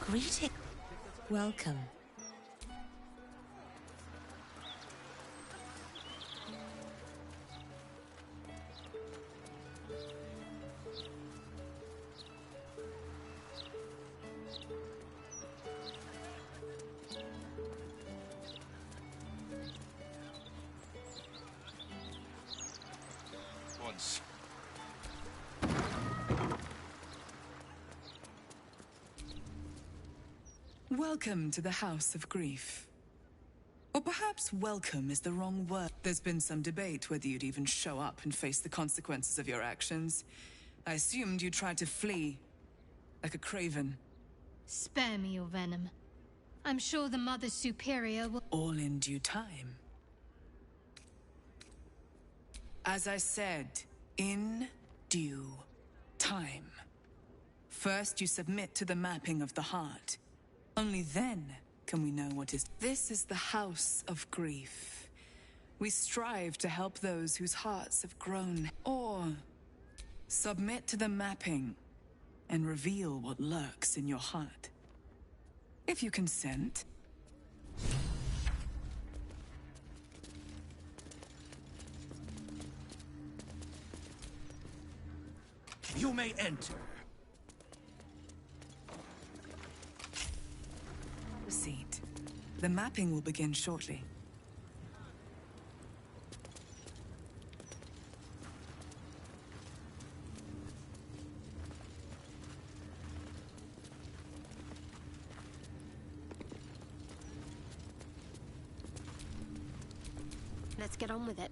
Greeting. Welcome. Once. Welcome to the House of Grief. Or perhaps welcome is the wrong word. There's been some debate whether you'd even show up and face the consequences of your actions. I assumed you tried to flee, like a craven. Spare me your venom. I'm sure the Mother Superior will— All in due time. As I said, in due time. First, you submit to the mapping of the heart. Only then can we know what is. This is the House of Grief. We strive to help those whose hearts have grown. Or submit to the mapping and reveal what lurks in your heart. If you consent. You may enter. Proceed. The mapping will begin shortly. Let's get on with it.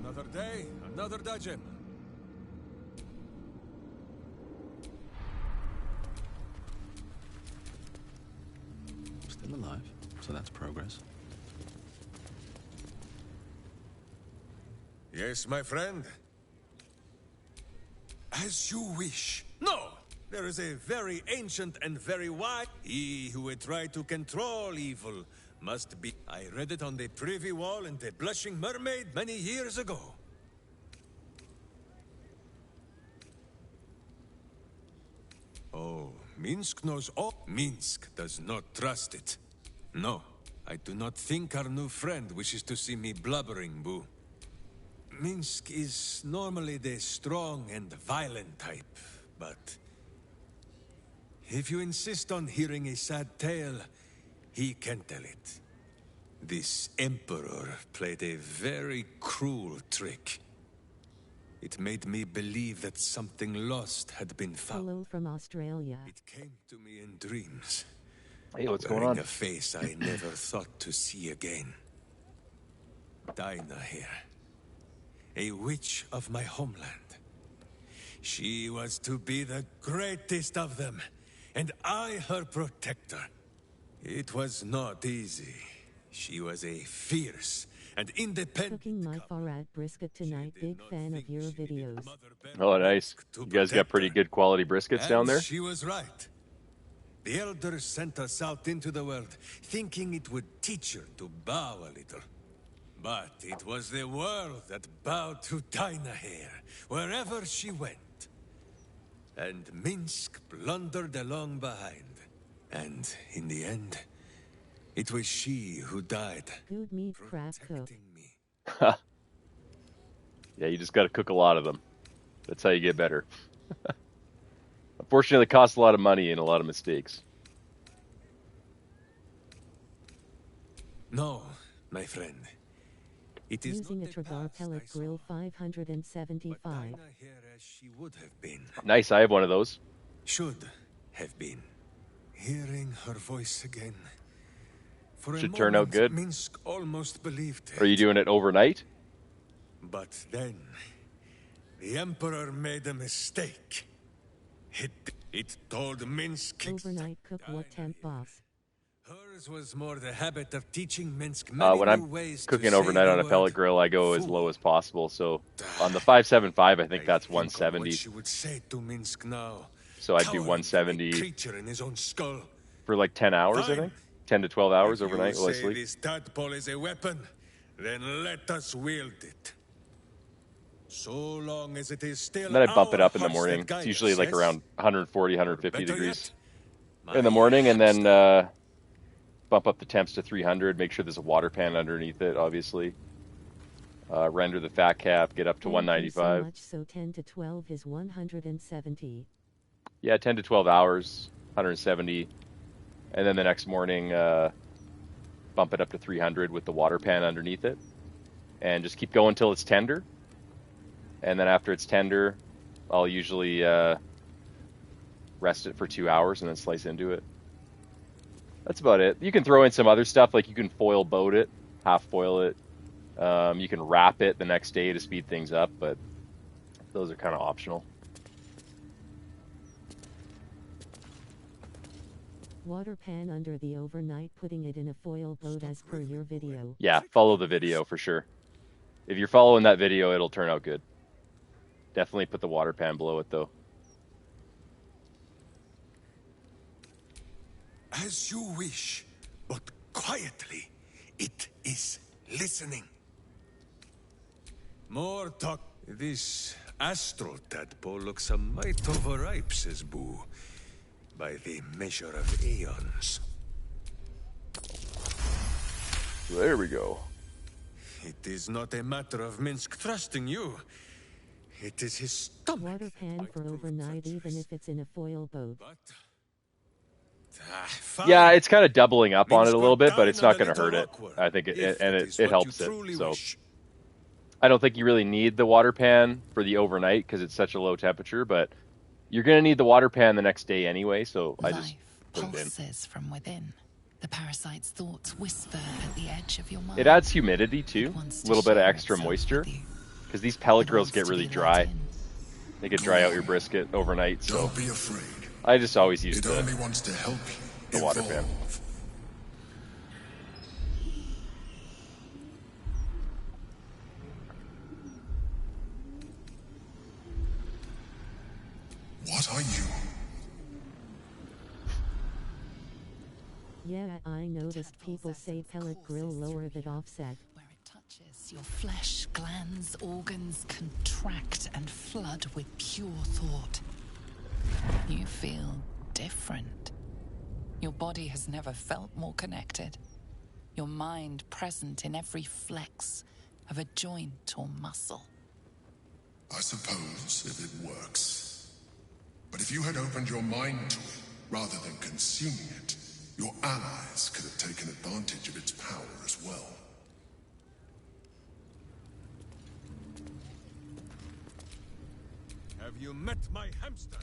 Another day, another dungeon. Still alive, so that's progress. Yes, my friend. As you wish. No! There is a very ancient and very wise. He who would try to control evil must be. I read it on the privy wall in the Blushing Mermaid many years ago. Oh, Minsk knows all. Minsk does not trust it. No, I do not think our new friend wishes to see me blubbering, Boo. Minsk is normally the strong and violent type, but if you insist on hearing a sad tale, he can tell it. This Emperor played a very cruel trick. It made me believe that something lost had been found. Hello from Australia. It came to me in dreams. Hey, what's going Wearing on? a face I never thought to see again. Dinah here. A witch of my homeland. She was to be the greatest of them, and I her protector. It was not easy. She was a fierce and independent. Cooking my Farad brisket tonight. Big fan of your videos. Oh, nice. You guys got pretty good quality briskets down there? She was right. The elders sent us out into the world, thinking it would teach her to bow a little. But it was the world that bowed to Dinah here, wherever she went. And Minsk blundered along behind. And in the end, it was she who died, Good meat crab cook. protecting me. Yeah, you just got to cook a lot of them. That's how you get better. Unfortunately, it costs a lot of money and a lot of mistakes. No, my friend. It is Using a not the Tragar past I pellet saw, grill but 575. Dinah here as she would have been. Nice, I have one of those. Should have been. Hearing her voice again. For a Should turn out moment, good. Minsk almost believed it. Are you doing it overnight? But then, the Emperor made a mistake. It told Minsk Overnight cook what temp boss. her Yours was more the habit of teaching Minsk many When new I'm ways to cooking say overnight the on a word pellet grill, I go as fool. low as possible. So on the 575, I think that's Think of what 170. she would say to Minsk now. So I'd do Cowering 170 creature in his own skull. for like 10 hours, I Fine. think. 10 to 12 hours If overnight you while I say sleep. this tadpole is a weapon, then let us wield it. So long as it is still And then I bump it our up in the hearts morning. that guide It's usually us, like yes? around 140, Or 150 better degrees yet, in the my morning, and then hamster. bump up the temps to 300. Make sure there's a water pan underneath it, obviously. Render the fat cap, get up to Thank you so 195. much. So 10 to 12 is 170. Yeah, 10 to 12 hours, 170. And then the next morning, bump it up to 300 with the water pan underneath it. And just keep going until it's tender. And then after it's tender, I'll usually rest it for 2 hours and then slice into it. That's about it. You can throw in some other stuff, like you can foil boat it, half foil it. You can wrap it the next day to speed things up, but those are kind of optional. Water pan under the overnight, putting it in a foil boat as per your video. Yeah, follow the video for sure. If you're following that video, it'll turn out good. Definitely put the water pan below it, though. As you wish, but quietly. It is listening. More talk. This astral tadpole looks a mite overripe, says Boo. By the measure of aeons. There we go. It is not a matter of Minsk trusting you. It is his stomach. Water pan for overnight, even if it's in a foil boat. But... Yeah, it's kind of doubling up on it a little bit, but it's not going to little hurt it. awkward, I think if it helps it. So wish. I don't think you really need the water pan for the overnight because it's such a low temperature, but you're going to need the water pan the next day anyway, so I just put it in. Pulses from within. The parasite's thoughts whisper at the edge of your mind. It adds humidity too, a little bit of extra moisture, because these pellet grills get really dry. They could dry out your brisket overnight, so Don't be afraid. I just always use It only wants to help you the water pan. evolve. What are you? Yeah, I noticed people say pellet grill lower that offset. Where it touches, your flesh, glands, organs contract and flood with pure thought. You feel different. Your body has never felt more connected. Your mind present in every flex of a joint or muscle. I suppose if it works. But if you had opened your mind to it, rather than consuming it, your allies could have taken advantage of its power as well. Have you met my hamster?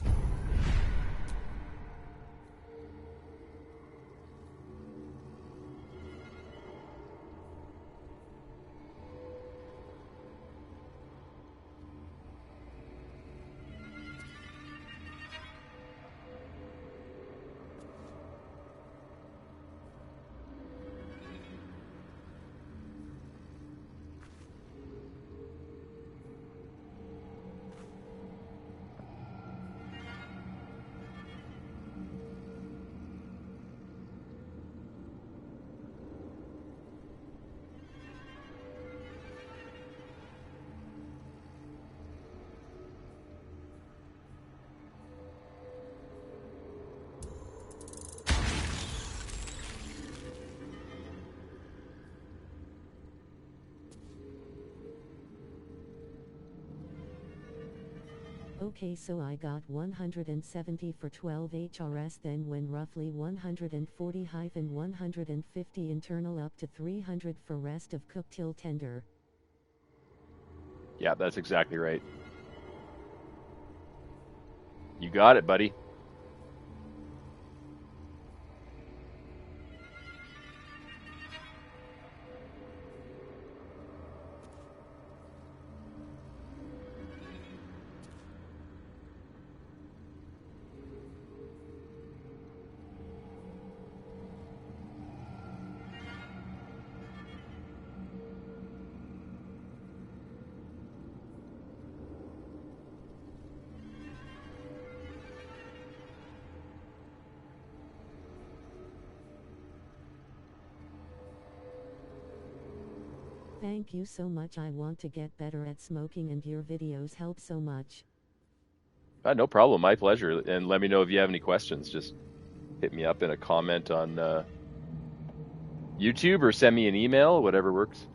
Okay, so I got 170 for 12 HRS, then when roughly 140-150 internal up to 300 for rest of cook till tender. Yeah, that's exactly right. You got it, buddy. Thank you so much. I want to get better at smoking and your videos help so much. No problem. My pleasure. And let me know if you have any questions. Just hit me up in a comment on YouTube or send me an email, whatever works.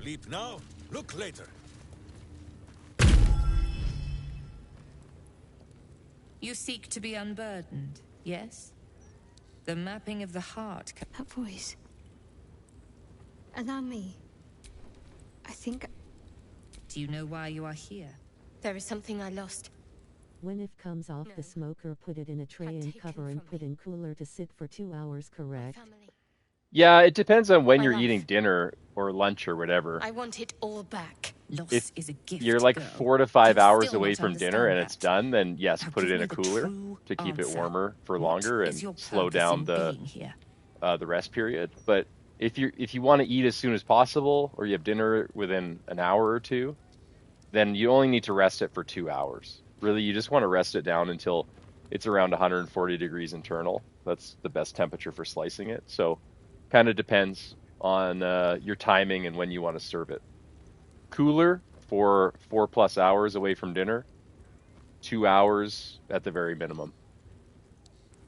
Leap now, look later. You seek to be unburdened, yes? The mapping of the heart. That voice. Allow me. I think... Do you know why you are here? There is something I lost. When it comes off the smoker, put it in a tray and cover and put in cooler to sit for 2 hours, correct? Yeah, it depends on when you're eating dinner or lunch or whatever. I want it all back. Loss is a gift, you're like girl. 4 to 5 hours still away not from dinner and understand it's done, then yes, Now put it give in me a the cooler true to keep it answer. warmer for What longer is your and slow purpose down in the being here? the rest period. But if you want to eat as soon as possible, or you have dinner within an hour or two, then you only need to rest it for 2 hours. Really, you just want to rest it down until it's around 140 degrees internal. That's the best temperature for slicing it. So kind of depends on your timing and when you want to serve it. Cooler for 4+ hours away from dinner, 2 hours at the very minimum.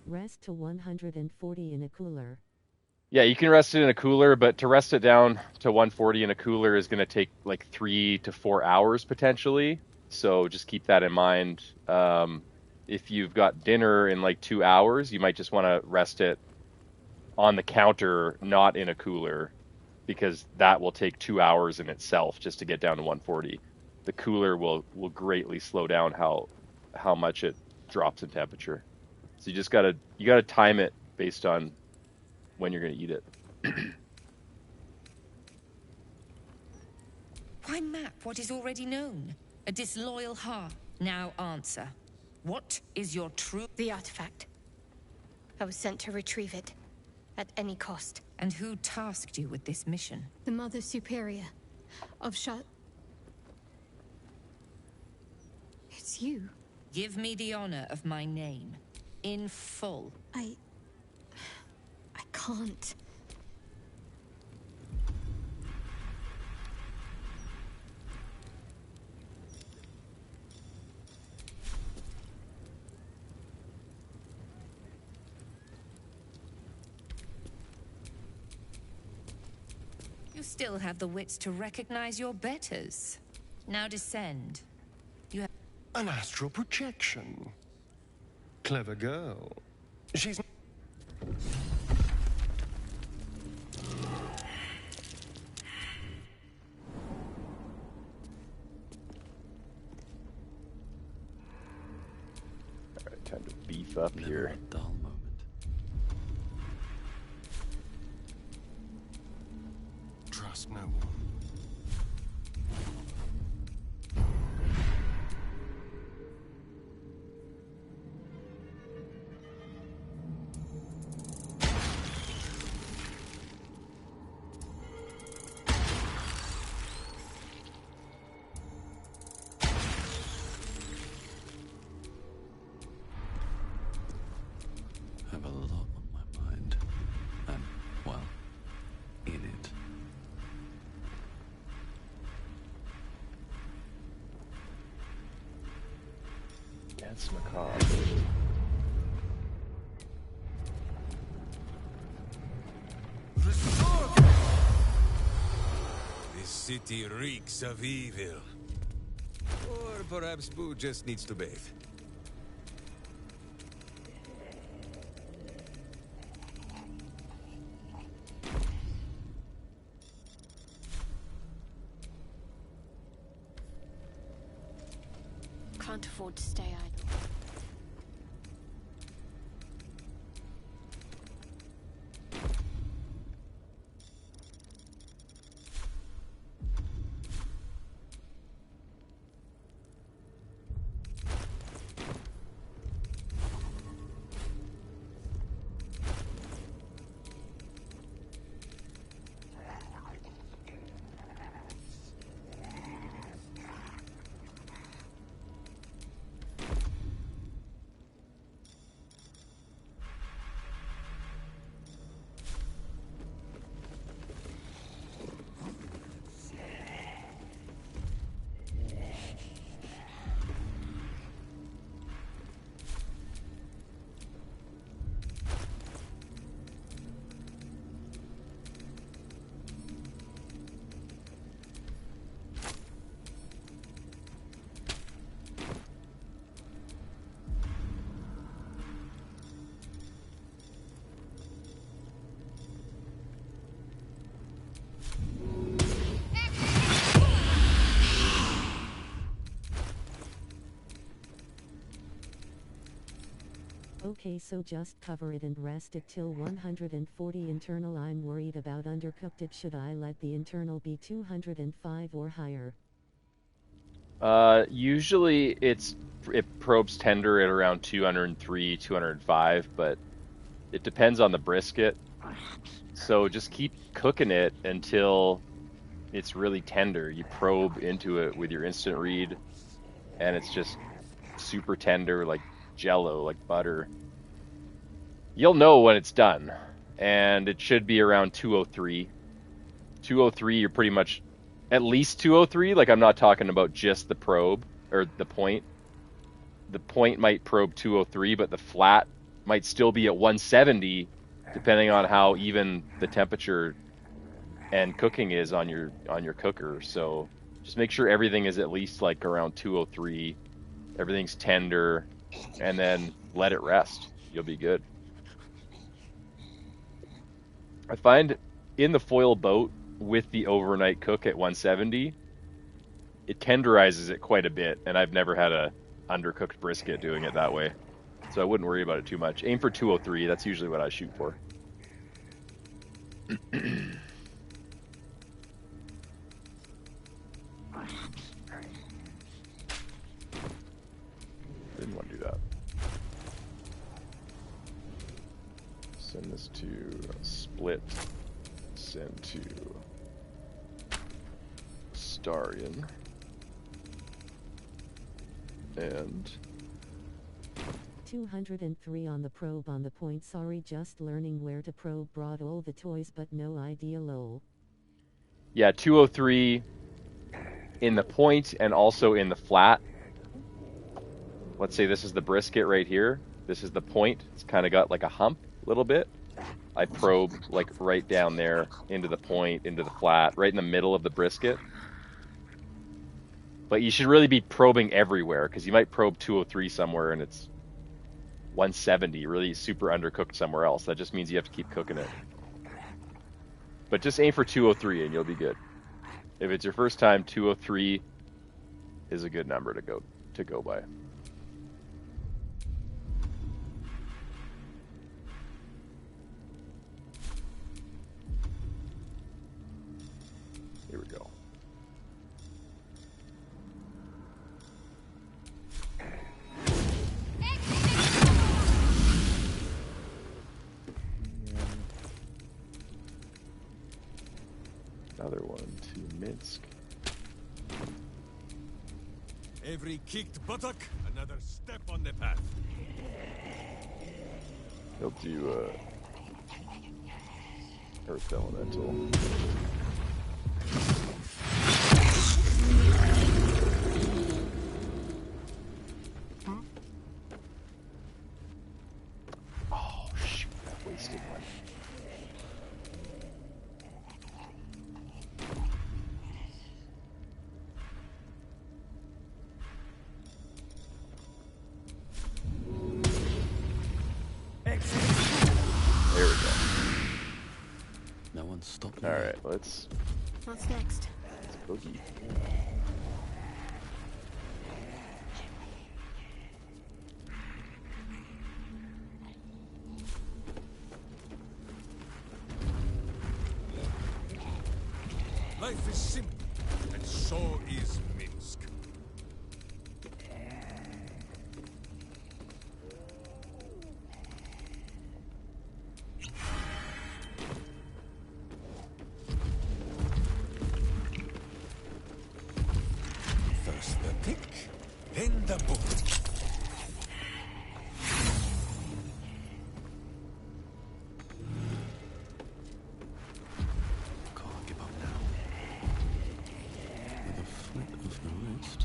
Rest to 140 in a cooler. Yeah, you can rest it in a cooler, but to rest it down to 140 in a cooler is going to take like 3 to 4 hours potentially. So just keep that in mind. If you've got dinner in like 2 hours, you might just want to rest it on the counter, not in a cooler, because that will take 2 hours in itself just to get down to 140. The cooler will greatly slow down how much it drops in temperature. So you just gotta time it based on when you're gonna eat it. Why map what is already known? A disloyal heart. Now answer. What is your true... The artifact. I was sent to retrieve it. At any cost. And who tasked you with this mission? The Mother Superior of It's you. Give me the honor of my name. In full. I can't. You still have the wits to recognize your betters. Now descend. You have... An astral projection. Clever girl. She's... Alright, time to beef up here. A dull moment. Trust no one. Have a lot on my mind. And, well, in it. That's macabre. This city reeks of evil. Or perhaps Boo just needs to bathe. can't afford to stay idle. Okay, so just cover it and rest it till 140 internal. I'm worried about undercooked it. Should I let the internal be 205 or higher? Usually it probes tender at around 203, 205, but it depends on the brisket. So just keep cooking it until it's really tender. You probe into it with your instant read, and it's just super tender, like jello, like butter. You'll know when it's done, and it should be around 203. 203, you're pretty much at least 203. Like, I'm not talking about just the probe or the point. The point might probe 203, but the flat might still be at 170, depending on how even the temperature and cooking is on your cooker. So just make sure everything is at least like around 203. Everything's tender, and then let it rest. You'll be good. I find in the foil boat with the overnight cook at 170, it tenderizes it quite a bit, and I've never had a undercooked brisket doing it that way. So I wouldn't worry about it too much. Aim for 203. That's usually what I shoot for. Didn't want to do that. Send this to split. Send to Starion. And 203 on the probe on the point. Sorry, just learning where to probe. Brought all the toys but no idea lol. Yeah, 203 in the point and also in the flat. Let's say this is the brisket right here. This is the point. It's kind of got like a hump a little bit. I probe like right down there into the point, into the flat, right in the middle of the brisket. But you should really be probing everywhere, because you might probe 203 somewhere and it's 170, really super undercooked somewhere else. That just means you have to keep cooking it. But just aim for 203 and you'll be good. If it's your first time, 203 is a good number to go by. Here we go. Another one to Minsk. Every kicked buttock, another step on the path. He'll do Earth Elemental. Oh shoot, I wasted one. There we go. No one stopped me. Alright, let's What's next? boogie. Life is simple, and so is Minsk. First the pick, then the book. Can't give up now. With a flick of the wrist.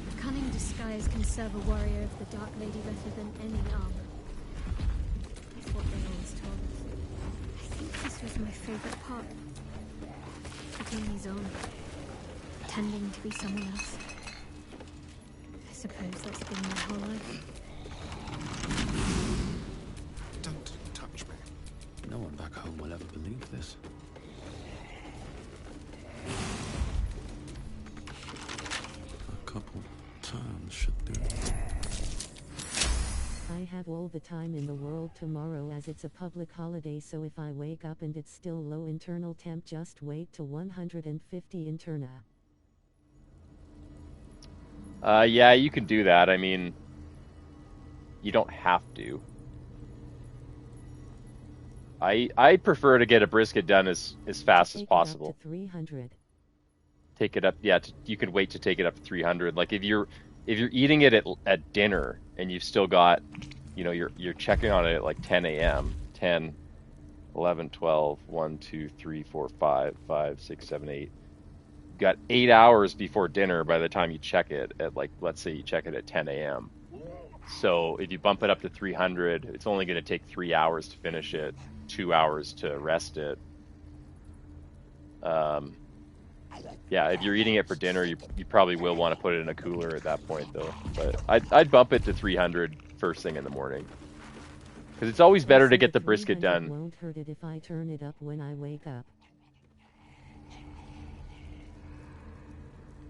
A cunning disguise can serve a warrior of the Dark Lady better than any armor. That's what they always told us. I think this was my favorite part. Taking his own. Pretending to be someone else. I suppose that's been my whole life. Don't touch me. No one back home will ever believe this. A couple turns should do. I have all the time in the world tomorrow as it's a public holiday, so if I wake up and it's still low internal temp, just wait to 150 interna. Yeah, you can do that. I mean, you don't have to. I prefer to get a brisket done as fast as possible. Take it up to 300. Take it up, yeah. You can wait to take it up to 300. Like if you're eating it at dinner and you've still got, you know, you're checking on it at like 10 a.m. 10, 11, 12, 1, 2, 3, 4, 5, 6, 7, 8. Got 8 hours before dinner by the time you check it at, like, let's say you check it at 10 a.m. So if you bump it up to 300, it's only going to take 3 hours to finish it, 2 hours to rest it. Yeah, if you're eating it for dinner, you probably will want to put it in a cooler at that point, though. But I'd bump it to 300 first thing in the morning, because it's always better to get the brisket done. Won't hurt it if I turn it up when I wake up.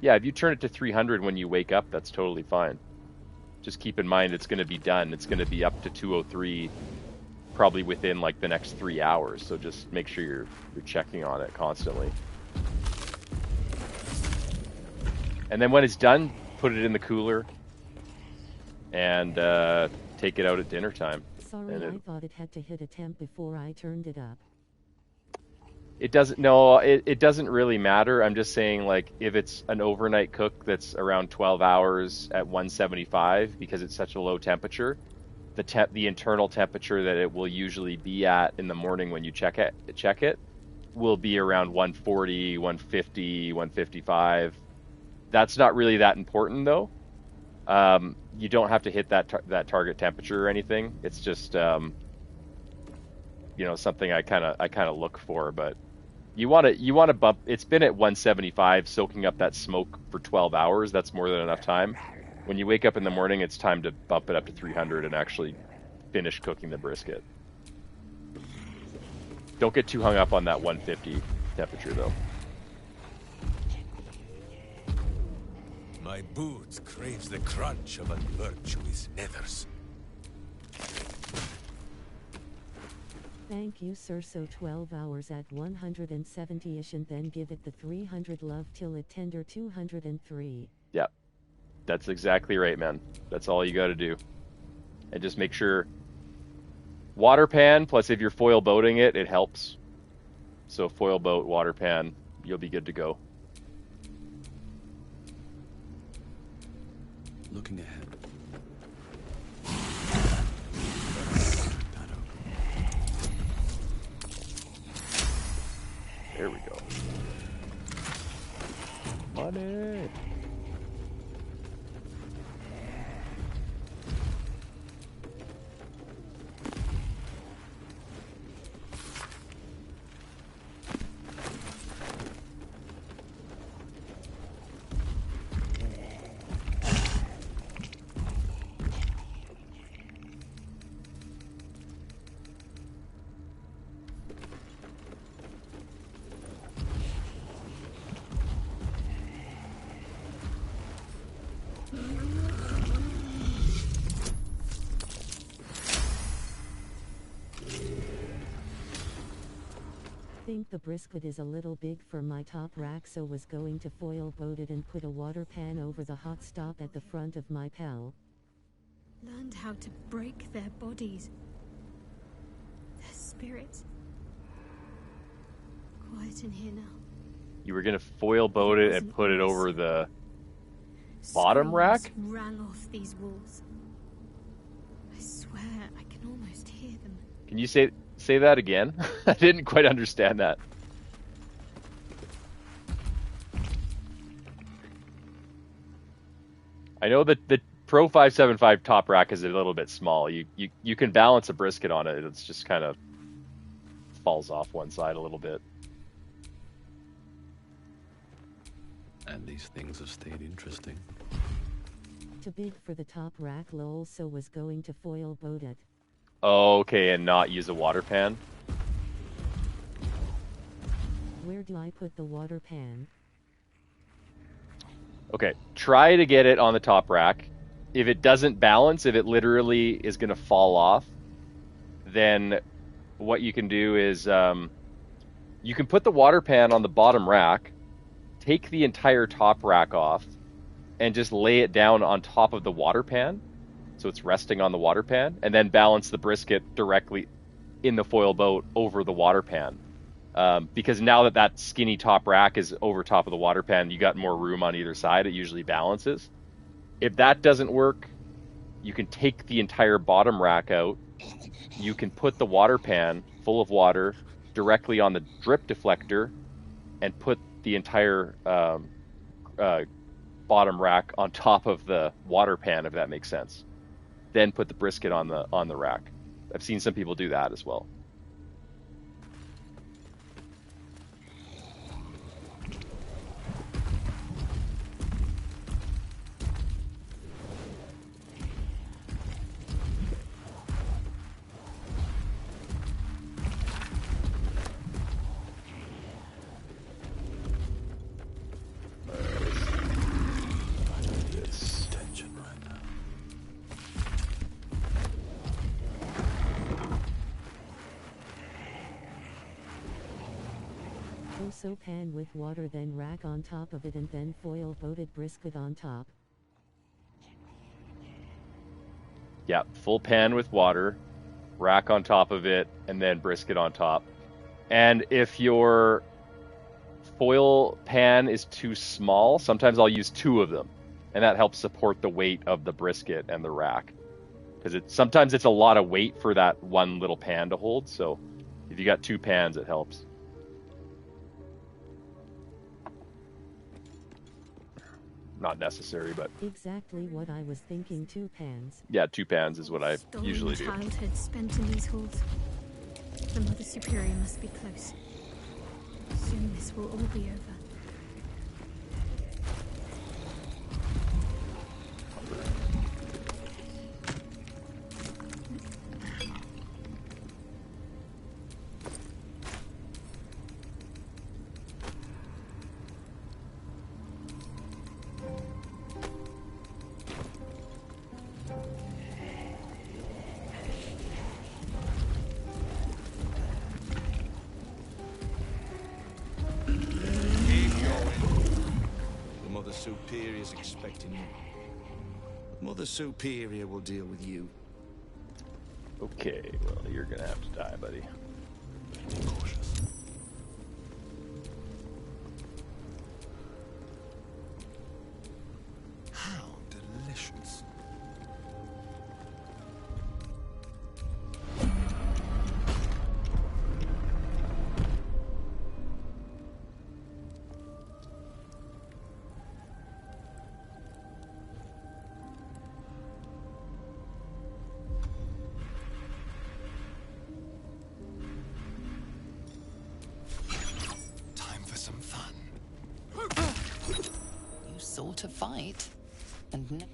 Yeah, if you turn it to 300 when you wake up, that's totally fine. Just keep in mind it's going to be done. It's going to be up to 203 probably within like the next 3 hours. So just make sure you're checking on it constantly. And then when it's done, put it in the cooler and take it out at dinner time. Sorry, I thought it had to hit a temp before I turned it up. It doesn't. No, it doesn't really matter. I'm just saying, like, if it's an overnight cook that's around 12 hours at 175, because it's such a low temperature, the internal temperature that it will usually be at in the morning when you check it will be around 140, 150, 155. That's not really that important, though. You don't have to hit that target temperature or anything. It's just you know, something I kind of look for, but. You want to bump. It's been at 175, soaking up that smoke for 12 hours. That's more than enough time. When you wake up in the morning, it's time to bump it up to 300 and actually finish cooking the brisket. Don't get too hung up on that 150 temperature, though. My boot craves the crunch of unvirtuous nethers. Thank you, sir. So 12 hours at 170-ish and then give it the 300 love till it tender 203. Yep. That's exactly right, man. That's all you got to do. And just make sure water pan, plus if you're foil boating it, it helps. So foil boat, water pan, you'll be good to go. Looking ahead. There we go. Money. Think the brisket is a little big for my top rack, so was going to foil boat it and put a water pan over the hot stop at the front of my pal. Learned how to break their bodies. Their spirits. Quiet in here now. You were gonna foil boat it and put it over the bottom rack? Rang off these walls. I swear I can almost hear them. Can you say that again? I didn't quite understand that. I know that the Pro 575 top rack is a little bit small. You can balance a brisket on it. It's just kind of falls off one side a little bit. And these things have stayed interesting. Too big for the top rack, lol, so was going to foil boat it. Oh, okay, and not use a water pan? Where do I put the water pan? Okay, try to get it on the top rack. If it doesn't balance, if it literally is going to fall off, then what you can do is you can put the water pan on the bottom rack, take the entire top rack off, and just lay it down on top of the water pan, so it's resting on the water pan, and then balance the brisket directly in the foil boat over the water pan. Because now that skinny top rack is over top of the water pan, you got more room on either side. It usually balances. If that doesn't work, you can take the entire bottom rack out. You can put the water pan full of water directly on the drip deflector and put the entire bottom rack on top of the water pan, if that makes sense. Then put the brisket on the rack. I've seen some people do that as well. Also pan with water, then rack on top of it, and then foil boated brisket on top. Yeah, full pan with water, rack on top of it, and then brisket on top. And if your foil pan is too small, sometimes I'll use two of them, and that helps support the weight of the brisket and the rack. Because sometimes it's a lot of weight for that one little pan to hold, so if you got two pans, it helps. Not necessary, but exactly what I was thinking. 2 pans. Yeah, 2 pans is what I usually do. Childhood spent in these halls. The Mother Superior must be close. Soon this will all be over. Superior's expecting you. Mother Superior will deal with you. Okay, well, you're gonna have to die, buddy. Cautious. How delicious. To fight, and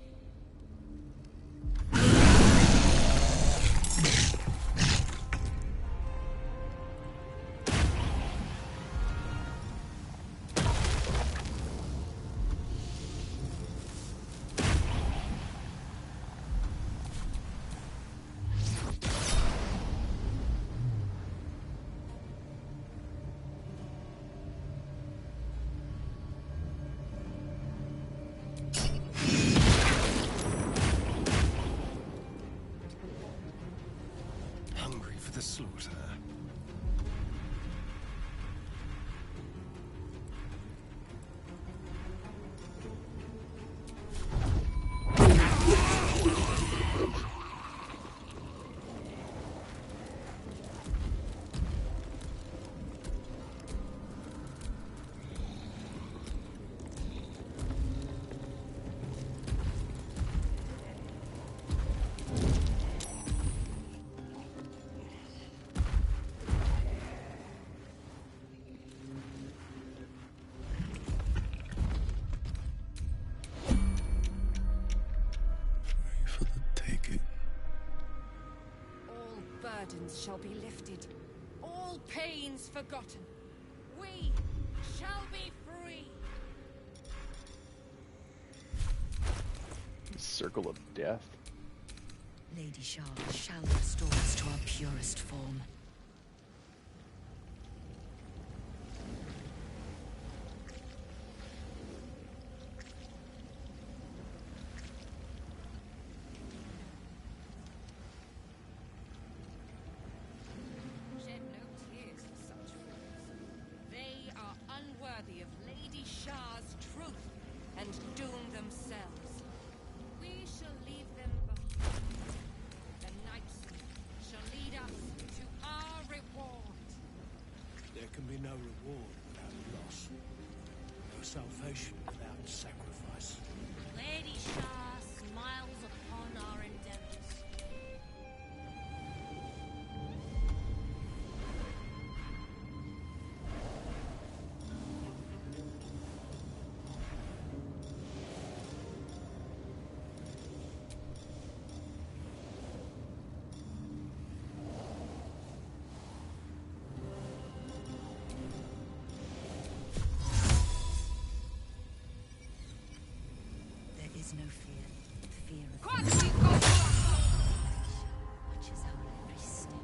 chains shall be lifted, all pains forgotten. We shall be free. Circle of death. Lady Shah shall restore us to our purest form. Shed no tears for such fools. They are unworthy of Lady Shah's truth and doom themselves. We shall leave them behind. The Knights shall lead us to our reward. There can be no reward without loss. No salvation without sacrifice. Lady Shah smiles upon our endeavors. There is no fear. The fear of watches our every step.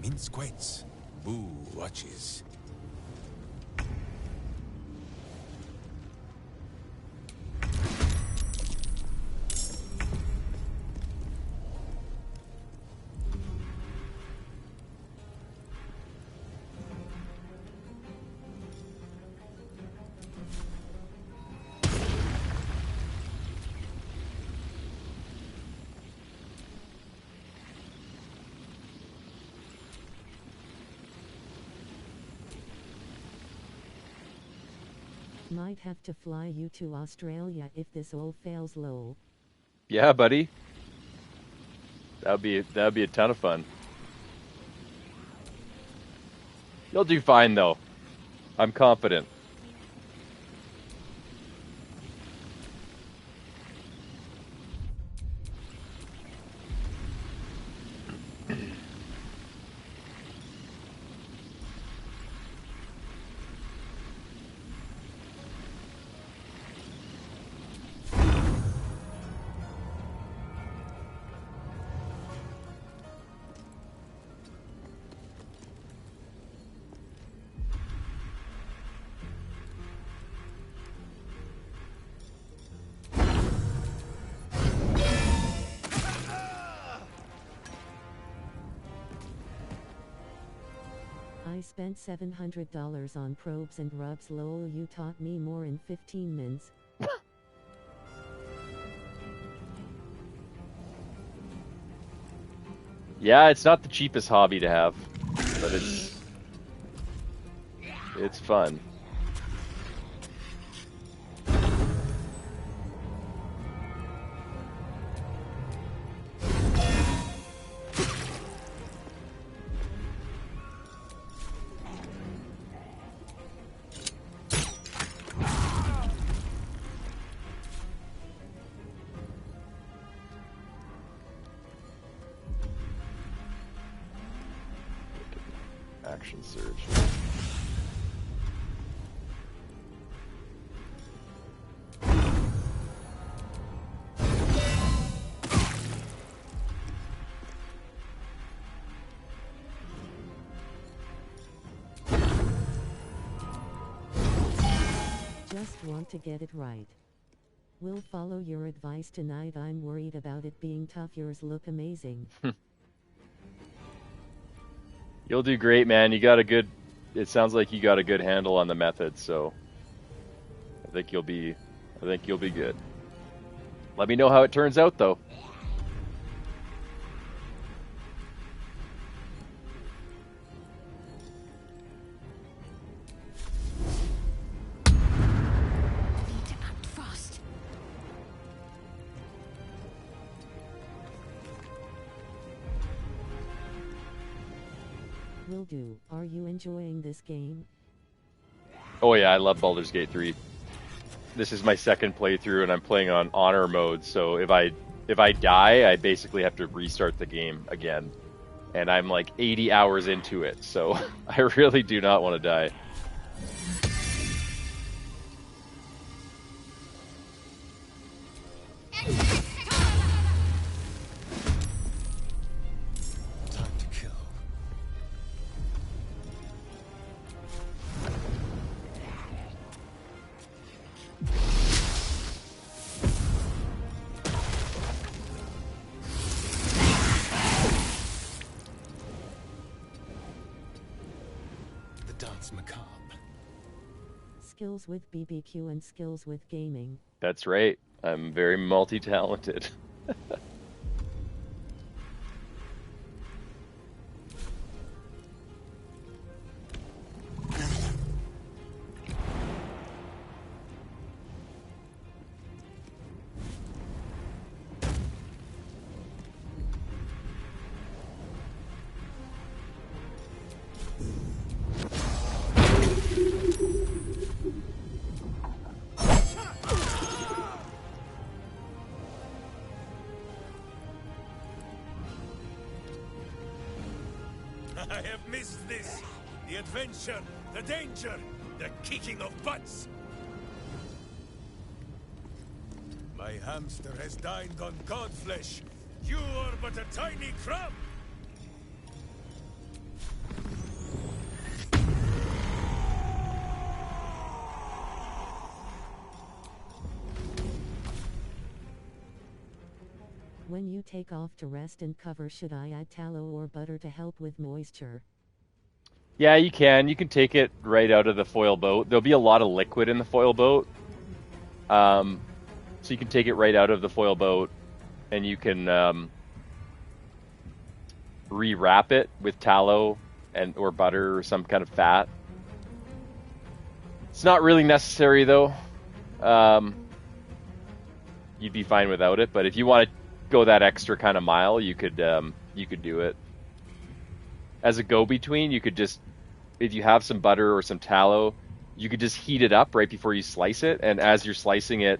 Mince quaits. Boo watches. Might have to fly you to Australia if this all fails, lol. Yeah, buddy. That'd be a ton of fun. You'll do fine though. I'm confident. I spent $700 on probes and rubs, lol. You taught me more in 15 minutes. Yeah, it's not the cheapest hobby to have, but it's fun. Action surge. Just want to get it right. We'll follow your advice tonight. I'm worried about it being tough. Yours look amazing. You'll do great, man. It sounds like you got a good handle on the method, so I think you'll be good. Let me know how it turns out, though. Need to act fast. Will do. Are you enjoying this game? Oh yeah, I love Baldur's Gate 3. This is my second playthrough, and I'm playing on honor mode. So if I die, I basically have to restart the game again, and I'm like 80 hours into it. So I really do not want to die. Time to kill. The dance macabre. Skills with BBQ and skills with gaming. That's right. I'm very multi-talented. I have missed this. The adventure, the danger, the kicking of butts. My hamster has dined on godflesh. You are but a tiny crumb. When you take off to rest and cover, should I add tallow or butter to help with moisture? Yeah, you can. You can take it right out of the foil boat. There'll be a lot of liquid in the foil boat. So you can take it right out of the foil boat, and you can rewrap it with tallow or butter or some kind of fat. It's not really necessary, though. You'd be fine without it, but if you want to go that extra kind of mile, you could do it. As a go-between, you could just, if you have some butter or some tallow, you could just heat it up right before you slice it, and as you're slicing it,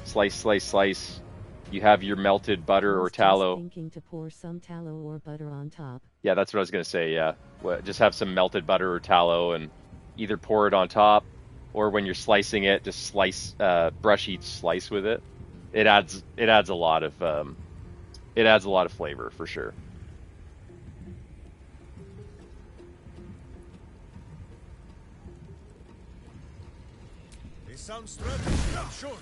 slice, you have your melted butter or tallow. Thinking to pour some tallow or butter on top. Yeah, that's what I was gonna say. Yeah, just have some melted butter or tallow, and either pour it on top, or when you're slicing it, just brush each slice with it. It adds a lot of flavor for sure. This sounds strategy, I'm sure.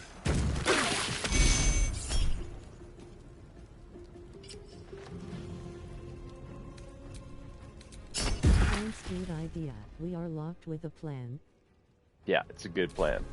Sounds good idea. We are locked with a plan. Yeah, it's a good plan.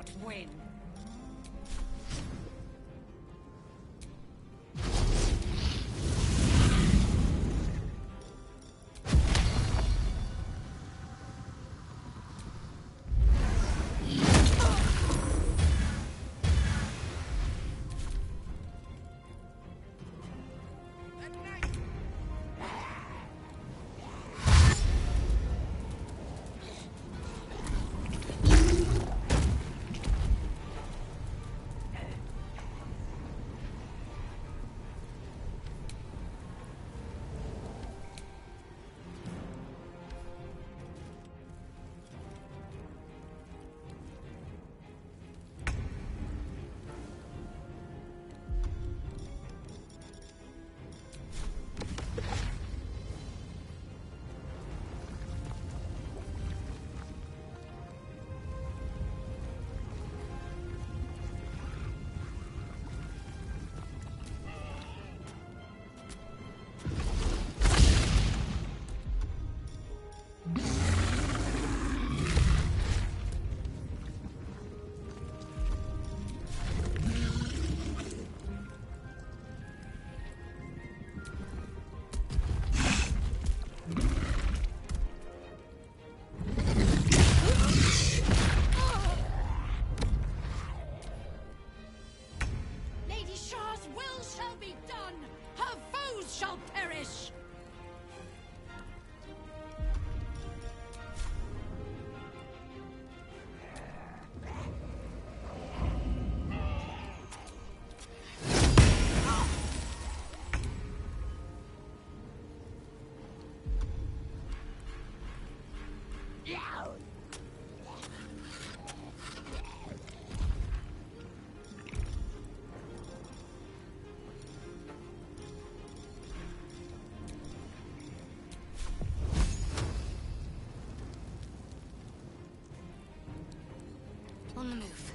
not win. Lady Shah's will shall be done. Her foes shall perish. On the move.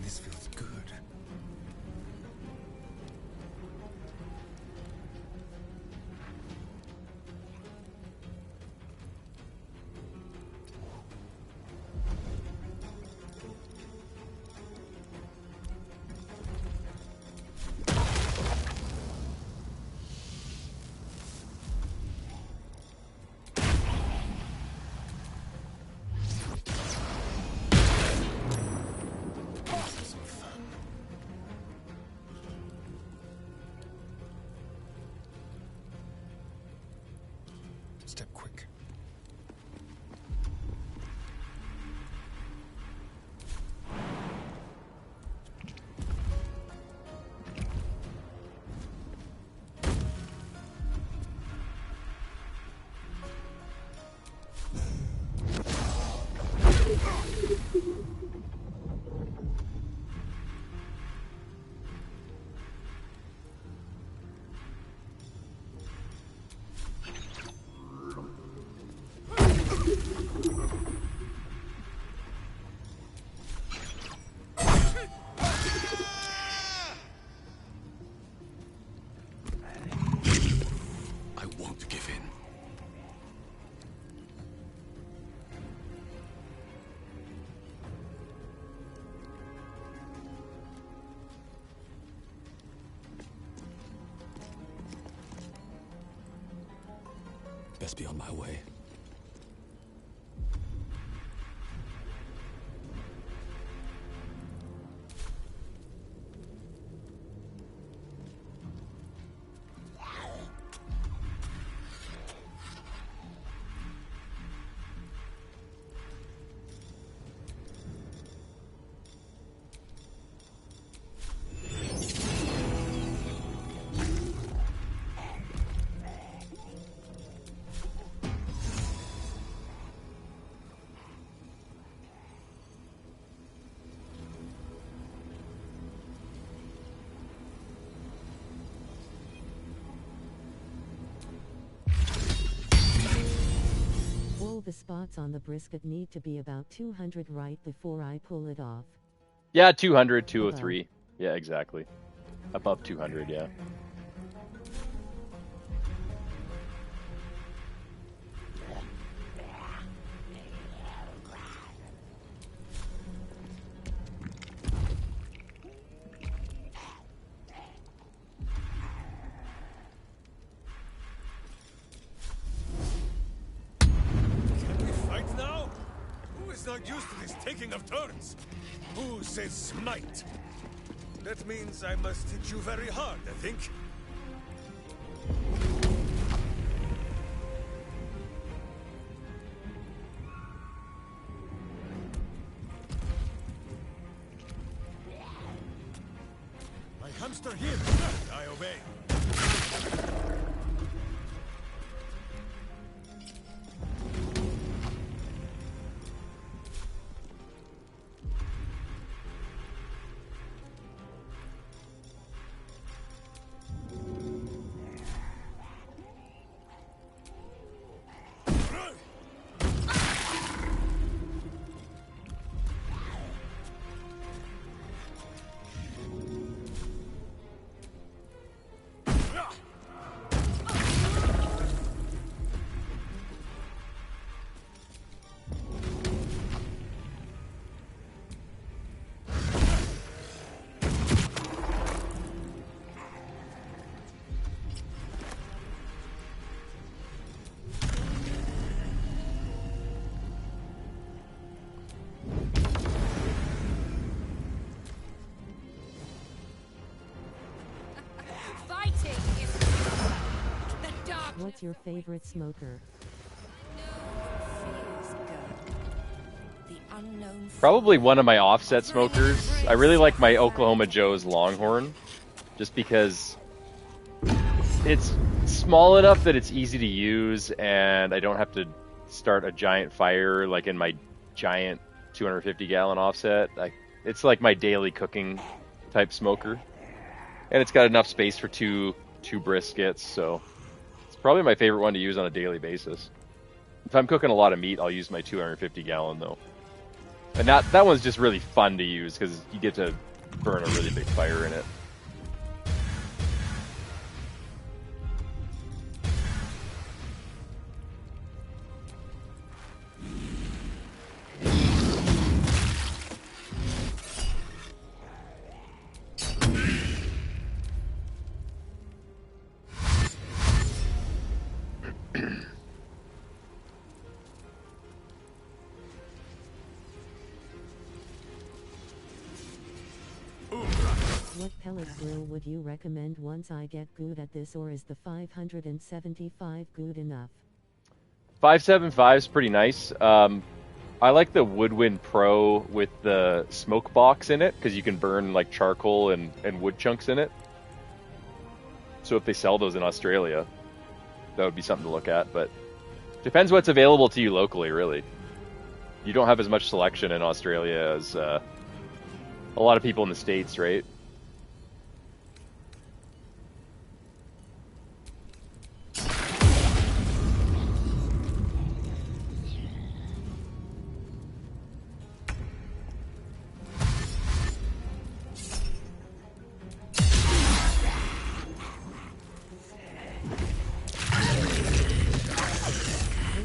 This feels good. Some fun. Step quick. I won't give in. Best be on my way. the spots on the brisket need to be about 200 right before I pull it off. Yeah, 200, 203. Yeah, exactly. Above 200, yeah. Not used to this taking of turns. Who says smite? That means I must hit you very hard, I think. My hamster here. I obey. What's your favorite smoker? Probably one of my offset smokers. I really like my Oklahoma Joe's Longhorn, just because it's small enough that it's easy to use, and I don't have to start a giant fire like in my giant 250-gallon offset. It's like my daily cooking type smoker, and it's got enough space for two briskets, so it's probably my favorite one to use on a daily basis. If I'm cooking a lot of meat, I'll use my 250-gallon though. And that one's just really fun to use because you get to burn a really big fire in it. What pellet grill would you recommend once I get good at this, or is the 575 good enough? 575 is pretty nice. I like the Woodwind Pro with the smoke box in it because you can burn like charcoal and wood chunks in it. So if they sell those in Australia, that would be something to look at. But depends what's available to you locally, really. You don't have as much selection in Australia as a lot of people in the States, right?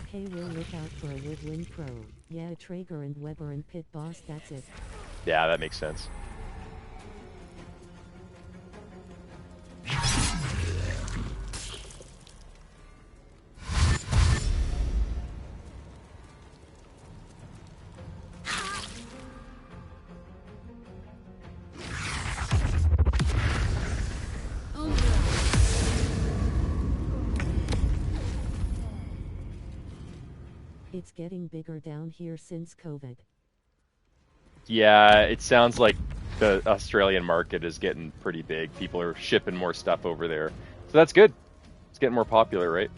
Okay, we'll look out for a Woodwind Pro. Yeah, Traeger and Weber and Pit Boss, that's it. Yeah, that makes sense. It's getting bigger down here since COVID. Yeah, it sounds like the Australian market is getting pretty big. People are shipping more stuff over there. So that's good. It's getting more popular, right?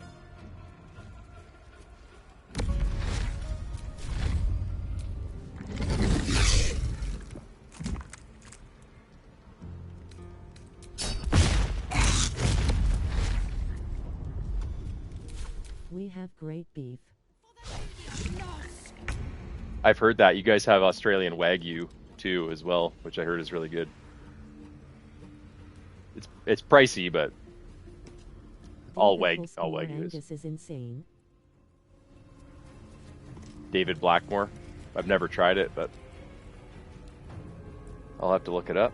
We have great beef. I've heard that. You guys have Australian Wagyu too as well, which I heard is really good. It's pricey, but all Wagyu Angus is insane. David Blackmore. I've never tried it, but I'll have to look it up.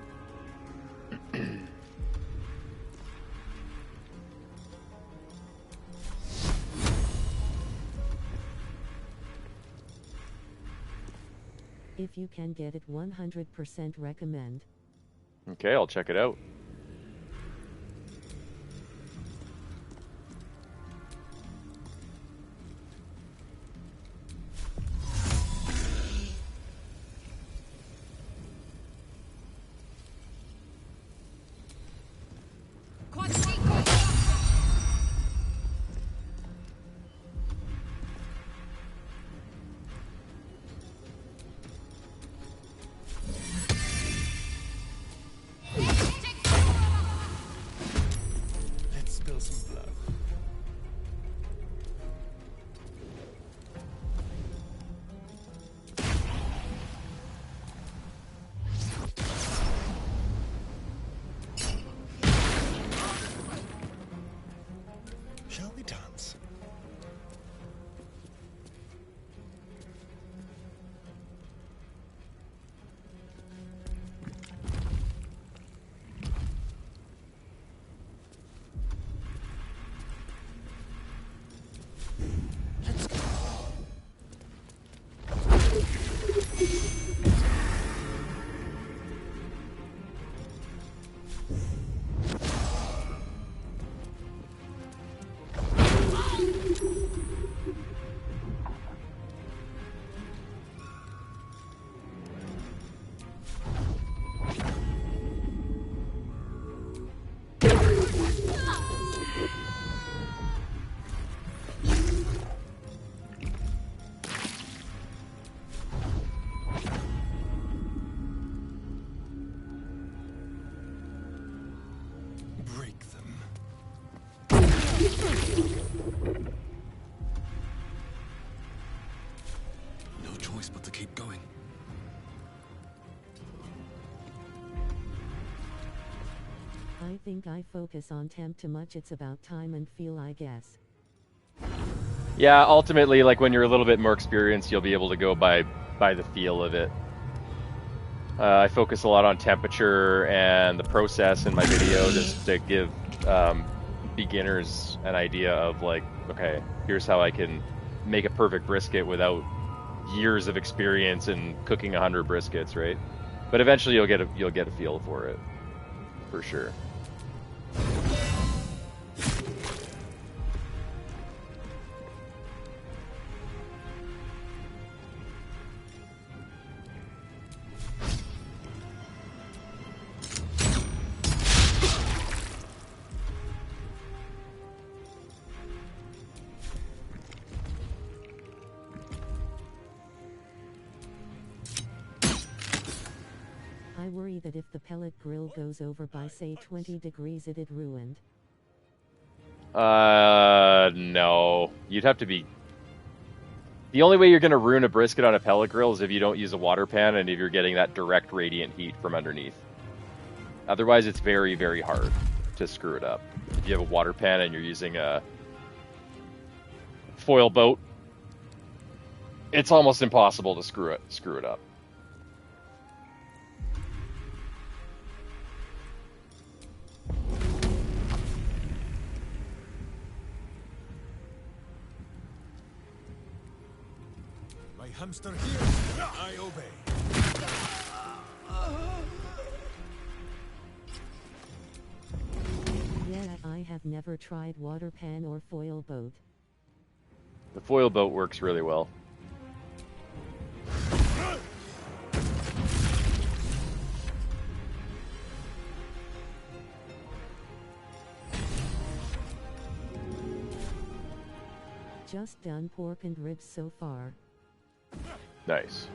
If you can get it, 100% recommend. Okay, I'll check it out. Let's spill some blood. Shall we dance? Break them. No choice but to keep going. I think I focus on temp too much. It's about time and feel, I guess. Yeah, ultimately, like when you're a little bit more experienced, you'll be able to go by the feel of it. I focus a lot on temperature and the process in my video just to give beginners an idea of like, okay, here's how I can make a perfect brisket without years of experience in cooking 100 briskets, right? But eventually you'll get a feel for it, for sure. I worry that if the pellet grill goes over by say 20 degrees it'd ruined. No. You'd have to be... The only way you're going to ruin a brisket on a pellet grill is if you don't use a water pan and if you're getting that direct radiant heat from underneath. Otherwise, it's very, very hard to screw it up. If you have a water pan and you're using a foil boat, it's almost impossible to screw it up. My hamster hears, I obey. Yeah, I have never tried water pan or foil boat. The foil boat works really well. Just done pork and ribs so far. Nice.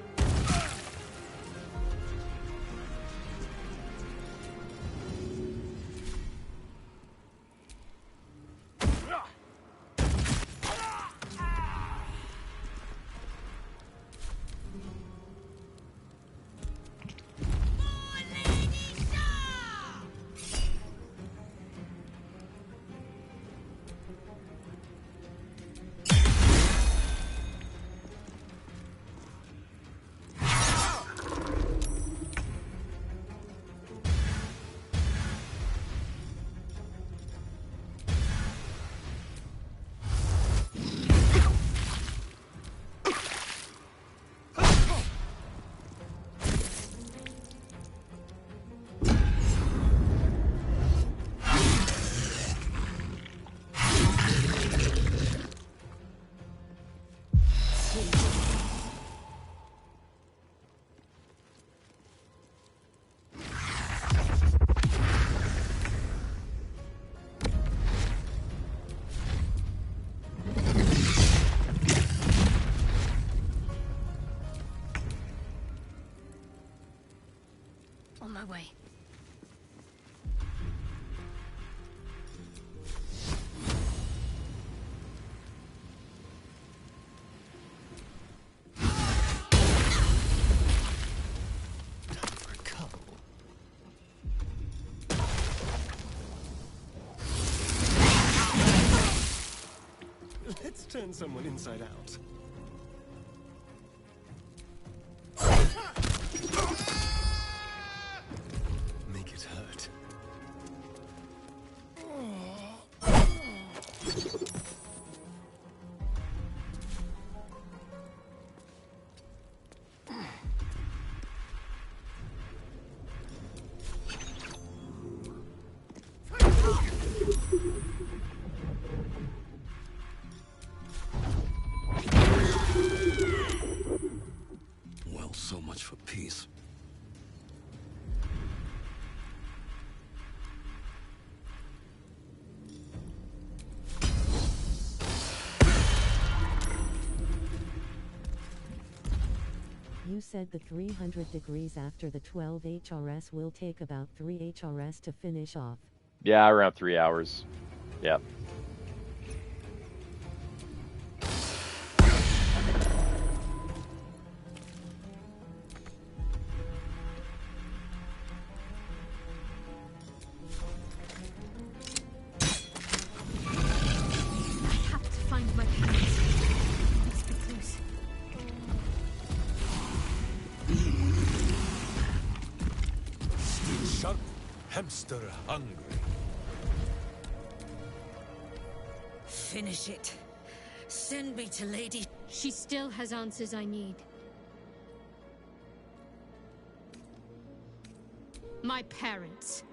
On my way. Let's turn someone inside out. Make it hurt. Well, so much for peace. You said the 300 degrees after the 12 HRS will take about 3 HRS to finish off. Yeah, around 3 hours. Yeah. I have to find my parents. Let's be close. Still sharp, hamster hungry. Finish it. Send me to Lady... She still has answers I need. My parents.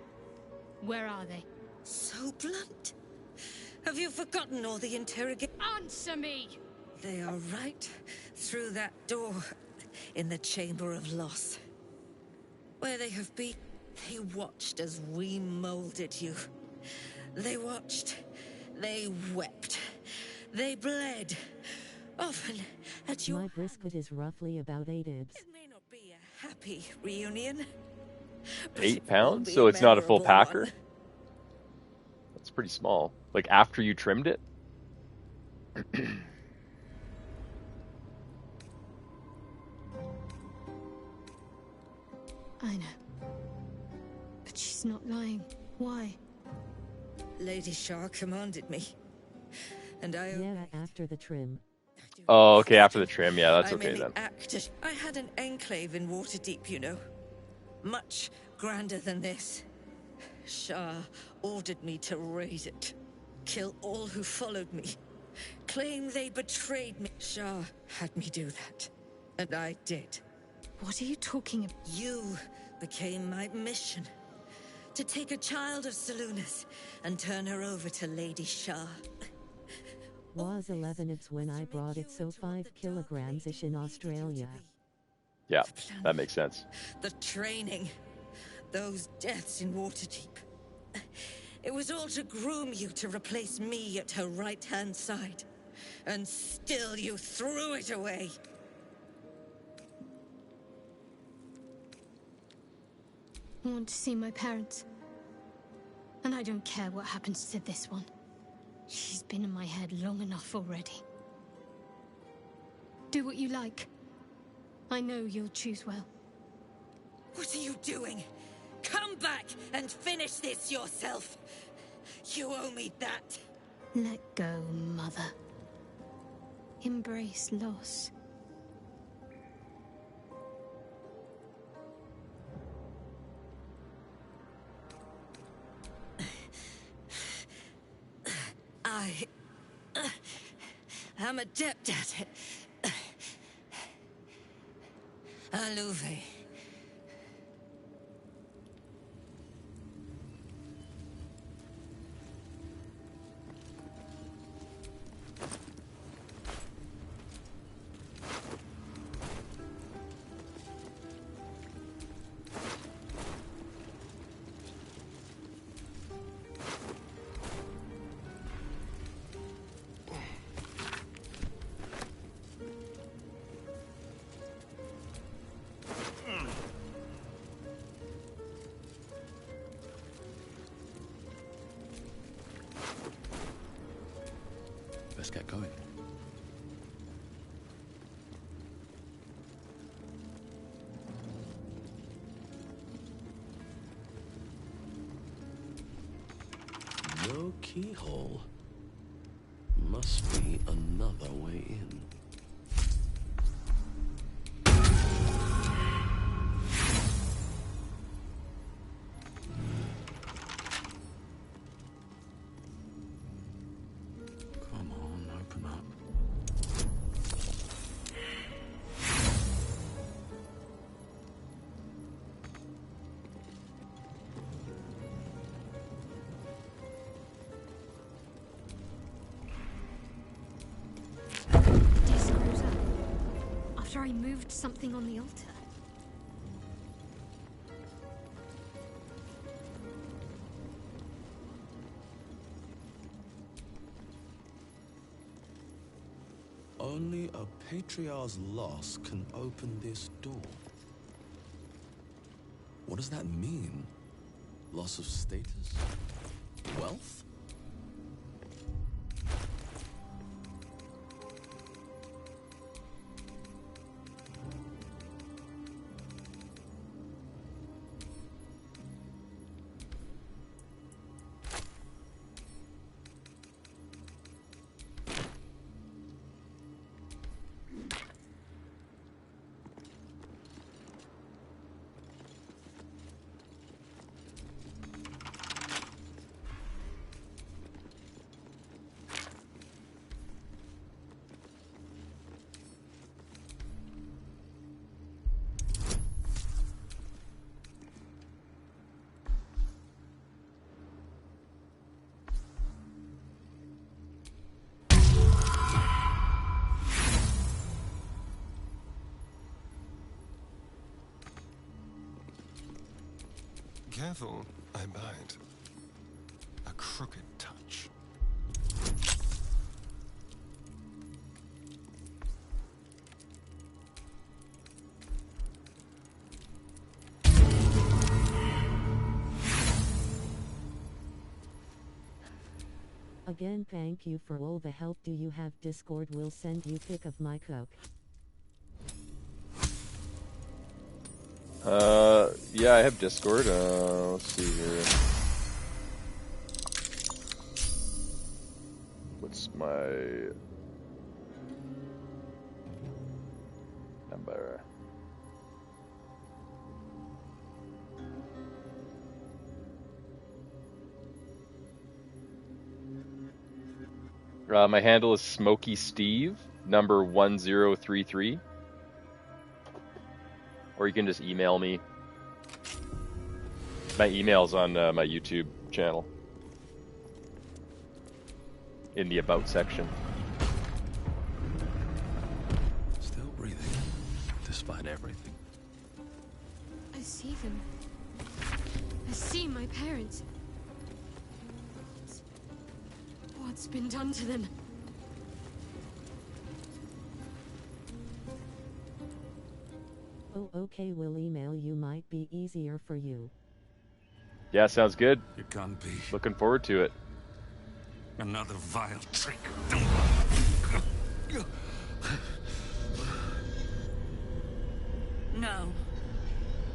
Where are they? So blunt. Have you forgotten all the interrogation? Answer me! They are right through that door in the Chamber of Loss. Where they have been. They watched as we molded you. They watched. They wept. They bled. Often at your... My brisket is roughly about 8 ibs. It may not be a happy reunion. but 8 it will pounds? be So it's not a full memorable packer? one. That's pretty small. Like after you trimmed it? I know. But she's not lying. Why? Lady Shah commanded me. And I... Yeah, after the trim. Oh, okay, after the trim. Yeah, that's I okay merely then. acted. I had an enclave in Waterdeep, you know. Much grander than this. Shah ordered me to raise it. Kill all who followed me. Claim they betrayed me. Shah had me do that. And I did. What are you talking about? You became my mission. To take a child of Salunas and turn her over to Lady Shah. Was 11 ibs when I brought it, so 5 kilograms-ish in Australia. Yeah, that makes sense. The training. Those deaths in Waterdeep. It was all to groom you to replace me at her right-hand side. And still you threw it away. I want to see my parents. And I don't care what happens to this one. She's been in my head long enough already. Do what you like. I know you'll choose well. What are you doing? Come back and finish this yourself. You owe me that. Let go, Mother. Embrace loss. I'm adept at it. Alluve. just get going. No keyhole. Must be another way in. Come on, open up. After I moved something on the altar. Only a patriarch's loss can open this door. What does that mean? Loss of status? Wealth? Careful, I bite. A crooked touch. Again, thank you for all the help. Do you have Discord? Will send you pic of my coke. Yeah, I have Discord. Let's see here. What's my number? My handle is Smoky Steve, number 1033. Or you can just email me. My email's on my YouTube channel. In the About section. Still breathing, despite everything. I see them. I see my parents. What's been done to them? Oh, okay, we'll email you. Might be easier for you. Yeah, sounds good. It can't be. Looking forward to it. Another vile trick. No.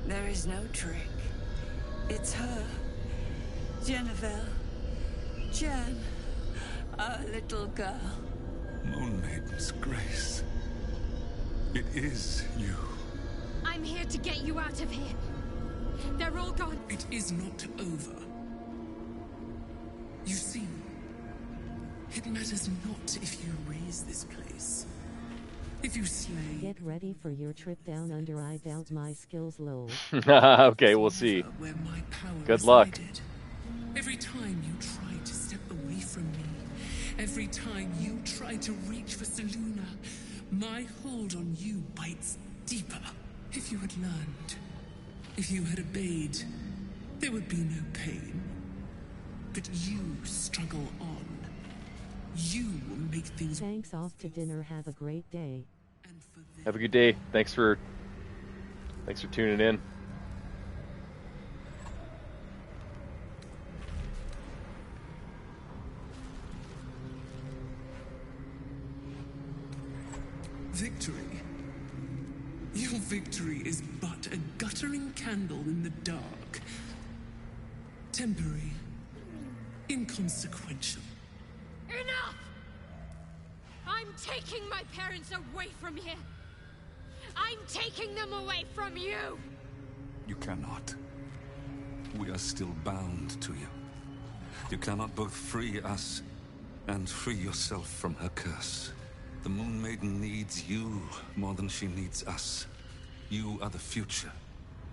There is no trick. It's her. Jennifer. Jen. Our little girl. Moon Maiden's grace. It is you. I'm here to get you out of here. They're all gone. It is not over. You see, it matters not if you raise this place. If you slay... Get ready for your trip down under. I doubt my skills low. Okay, we'll see. Good luck. Every time you try to step away from me, every time you try to reach for Seluna, my hold on you bites deeper. If you had learned, if you had obeyed, there would be no pain. But you struggle on. You make things... Thanks, off to dinner. Have a great day. Have a good day. Thanks for tuning in. Victory? Your victory is but a guttering candle in the dark. Temporary. Inconsequential. Enough! I'm taking my parents away from here. I'm taking them away from you! You cannot. We are still bound to you. You cannot both free us and free yourself from her curse. The Moon Maiden needs you more than she needs us. You are the future.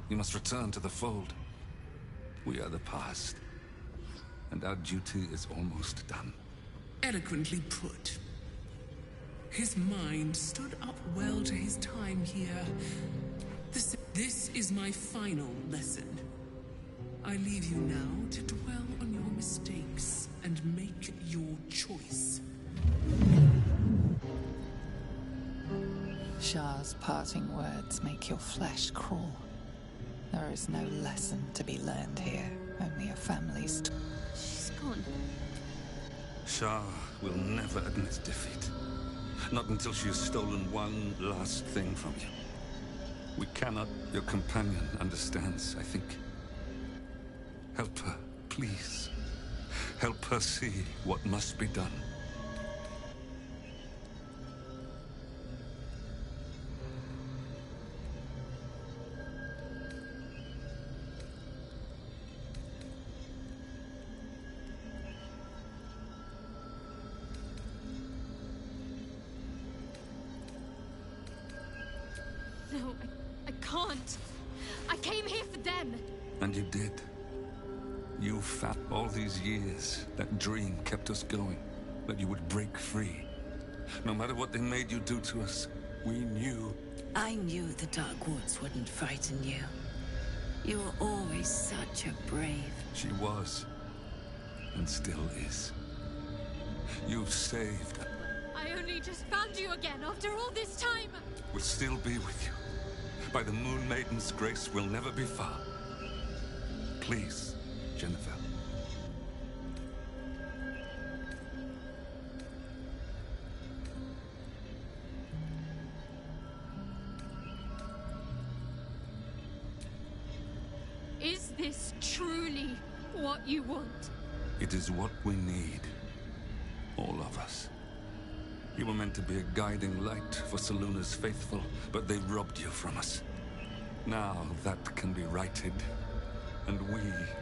You must return to the fold. We are the past. And our duty is almost done. Eloquently put. His mind stood up well to his time here. This is my final lesson. I leave you now to dwell on your mistakes and make your choice. Shah's parting words make your flesh crawl. There is no lesson to be learned here, only a family's... She's gone. Shah will never admit defeat. Not until she has stolen one last thing from you. We cannot... Your companion understands, I think. Help her, please. Help her see what must be done. No, I can't. I came here for them. And you did. You fought all these years. That dream kept us going. That you would break free. No matter what they made you do to us, we knew. I knew the Dark Woods wouldn't frighten you. You were always such a brave. She was. And still is. You saved. I only just found you again after all this time. We'll still be with you. By the Moon Maiden's grace, we'll never be far. Please, Jennifer. Is this truly what you want? It is what we need. All of us. You were meant to be a guiding light for Selûne's faithful, but they robbed you from us. Now that can be righted, and we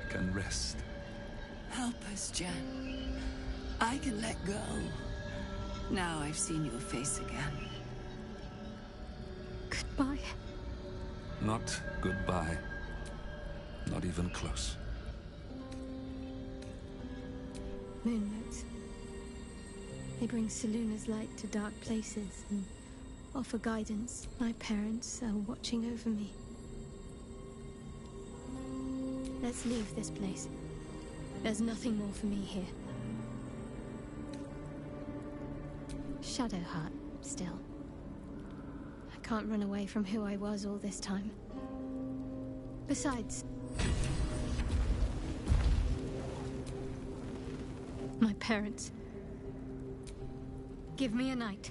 can rest. Help us, Jen. I can let go. Now I've seen your face again. Goodbye. Not goodbye. Not even close. Moonmotes. They bring Selûne's light to dark places and offer guidance. My parents are watching over me. Let's leave this place. There's nothing more for me here. Shadowheart, still. I can't run away from who I was all this time. Besides... my parents. Give me a night.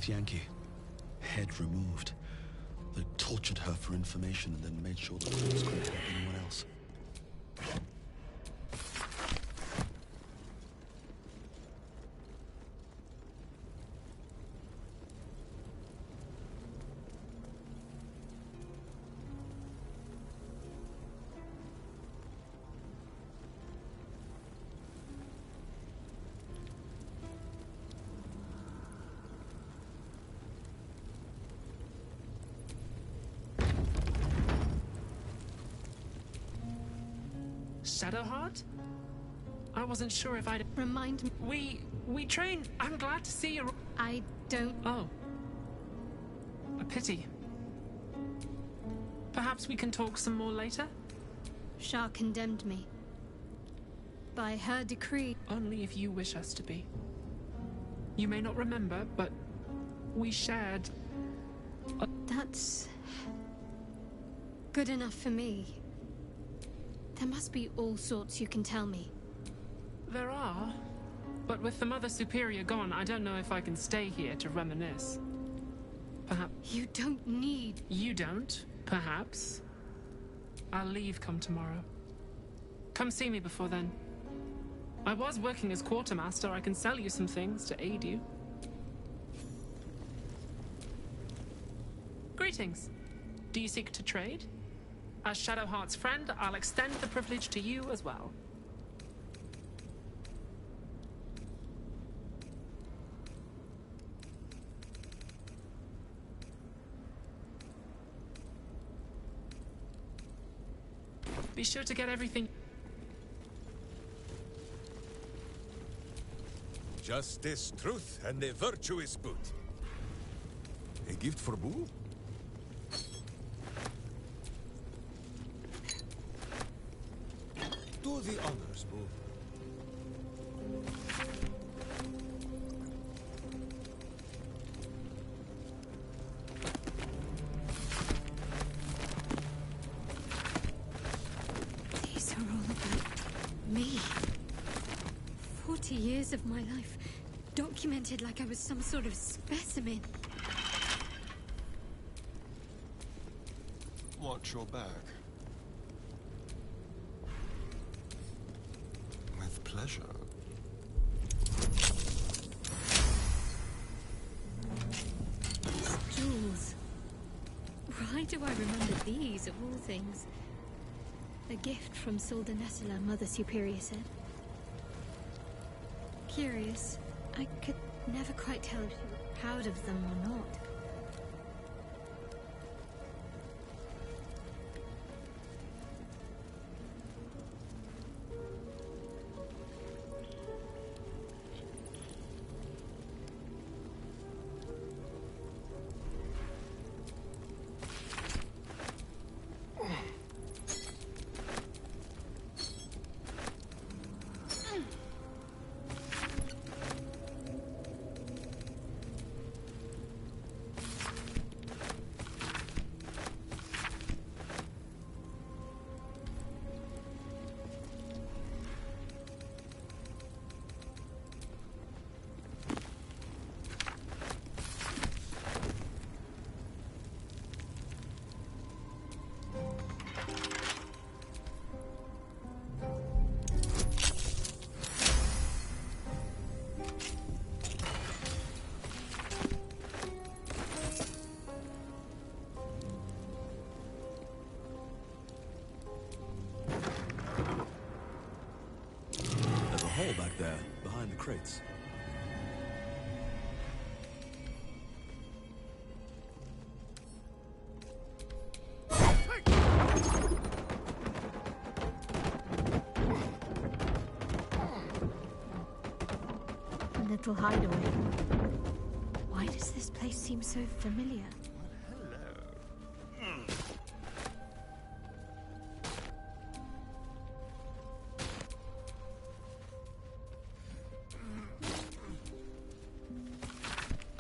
Yankee. Head removed. They tortured her for information and then made sure the police couldn't help anyone else. Shadowheart? I wasn't sure if I'd... Remind me. We trained. I'm glad to see you. I don't... Oh. A pity. Perhaps we can talk some more later? Shah condemned me. By her decree. Only if you wish us to be. You may not remember, but we shared... That's... good enough for me. There must be all sorts you can tell me. There are. But with the Mother Superior gone, I don't know if I can stay here to reminisce. Perhaps... You don't need... You don't? Perhaps. I'll leave come tomorrow. Come see me before then. I was working as quartermaster. I can sell you some things to aid you. Greetings. Do you seek to trade? As Shadowheart's friend, I'll extend the privilege to you as well. Be sure to get everything... Justice, truth, and a virtuous boot. A gift for Boo? Do the honors, Boo. These are all about me. 40 years of my life, documented like I was some sort of specimen. Watch your back. With pleasure. Jewels. Why do I remember these, of all things? A gift from Solda Nessela, Mother Superior said. Curious. I could never quite tell if she was proud of them or not. Hole back there, behind the crates. A little hideaway. Why does this place seem so familiar?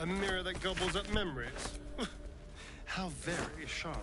A mirror that gobbles up memories. How very sharp.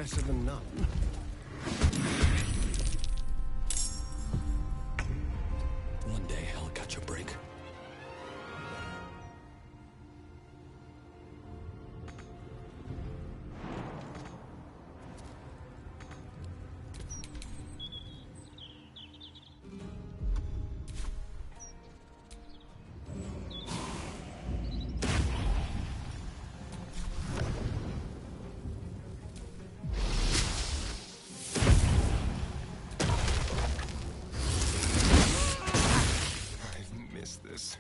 better than none. One day I'll catch a break. I've missed this.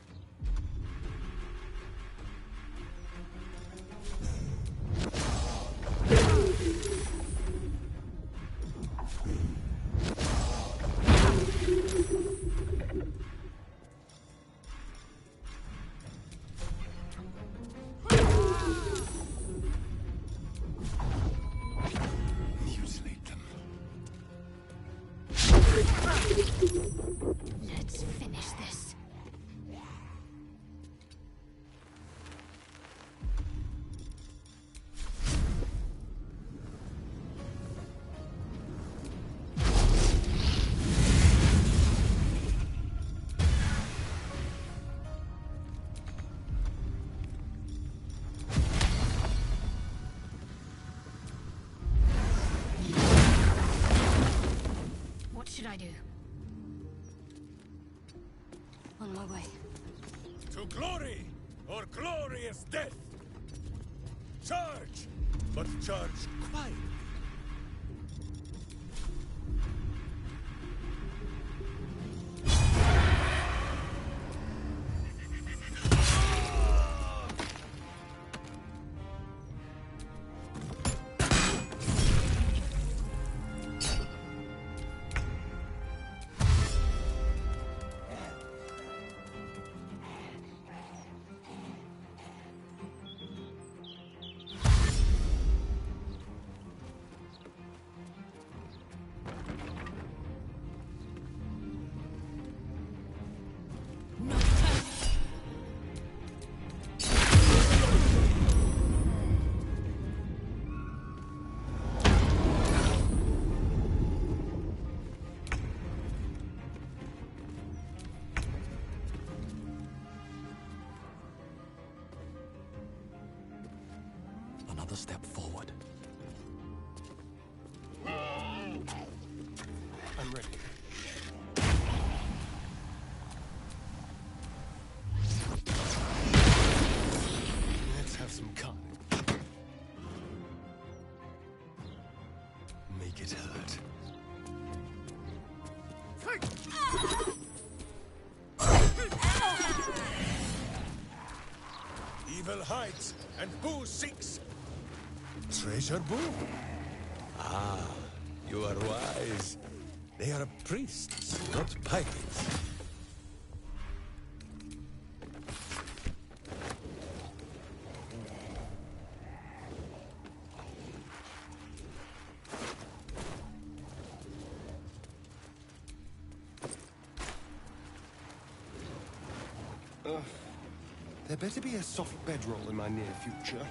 Mutilate them. Let's finish this. What should I do? On my way. To glory or glorious death! Charge! But charge quietly. Another step forward. I'm ready. Let's have some carnage. Make it hurt. Evil hides, and who seeks? Treasure boom. Ah, you are wise. They are priests, not pirates. There better be a soft bedroll in my near future.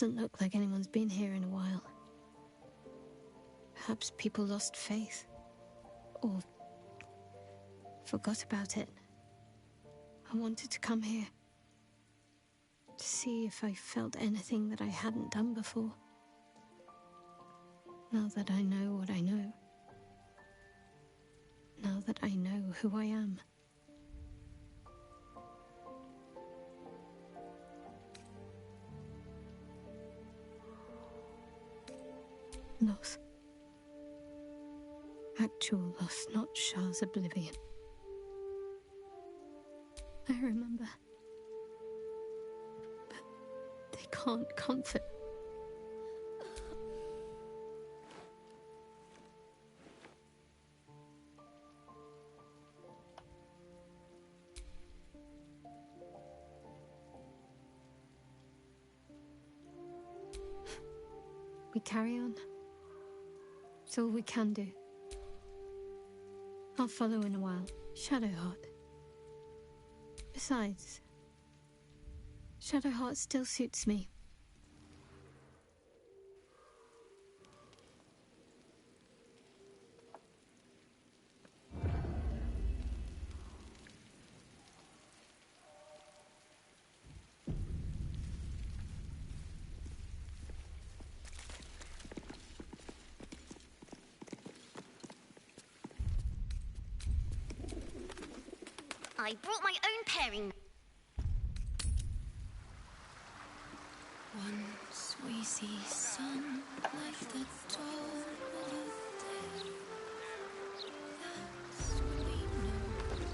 Doesn't look like anyone's been here in a while. Perhaps people lost faith. Or forgot about it. I wanted to come here. To see if I felt anything that I hadn't done before. Now that I know what I know. Now that I know who I am. Loss. Actual loss, not Shah's oblivion. I remember. But they can't comfort. We carry on. It's all we can do. I'll follow in a while. Shadowheart. Besides, Shadowheart still suits me. I brought my own pairing. Once we see sun like the dawn of day. That's when we know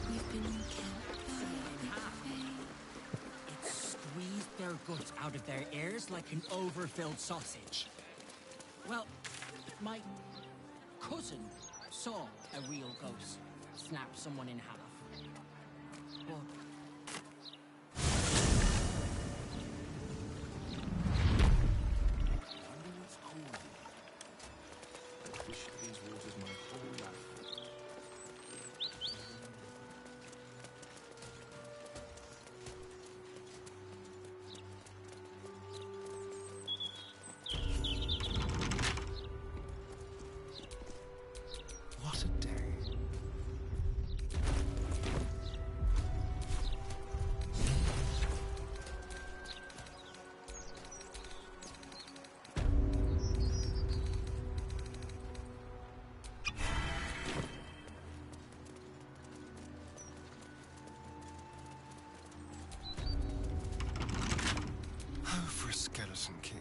we've been kept by the fate. It squeezed their guts out of their ears like an overfilled sausage. Well, my cousin saw a real ghost snap someone in half. But What a day. For a skeleton key.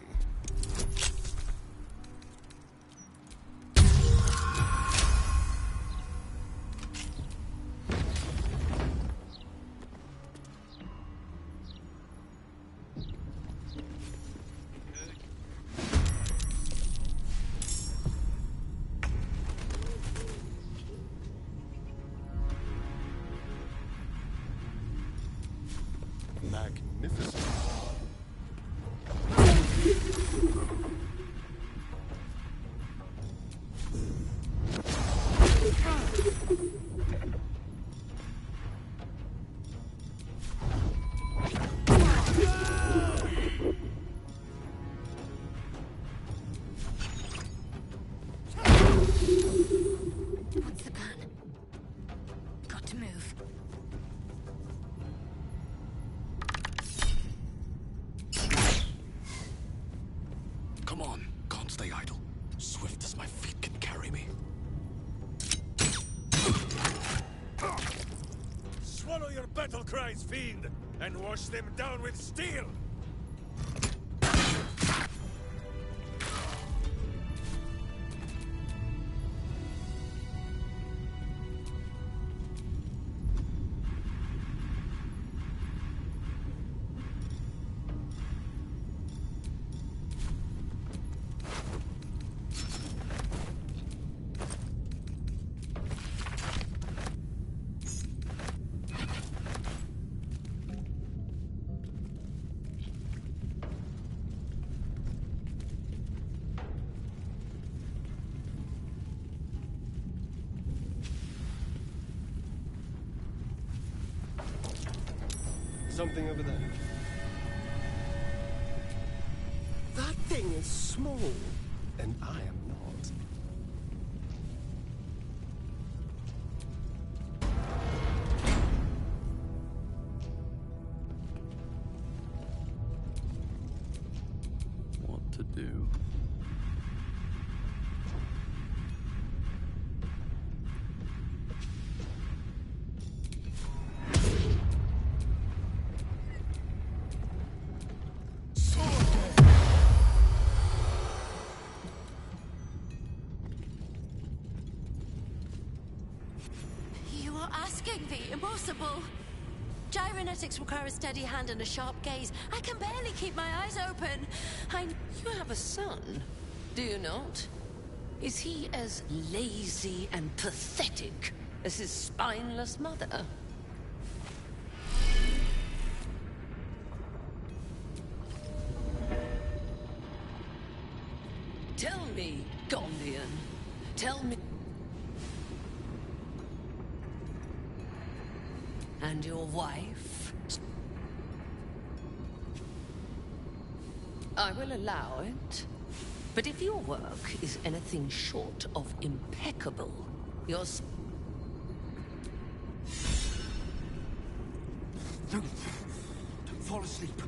Magnificent. What's the plan? Got to move. Come on, can't stay idle. Swift as my feet can carry me. Swallow your battle cries, fiend, and wash them down with steel! Something over there. That king is small, and I am not. What to do? You are asking the impossible. Gyrometics require a steady hand and a sharp gaze. I can barely keep my eyes open. You have a son, do you not? Is he as lazy and pathetic as his spineless mother? Tell me, Gondian. Tell me. And your wife? I will allow it. But if your work is anything short of impeccable, your... Don't fall asleep.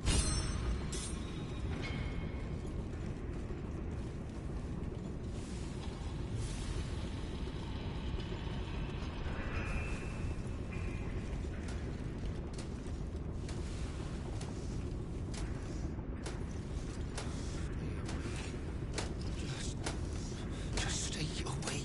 Just stay awake.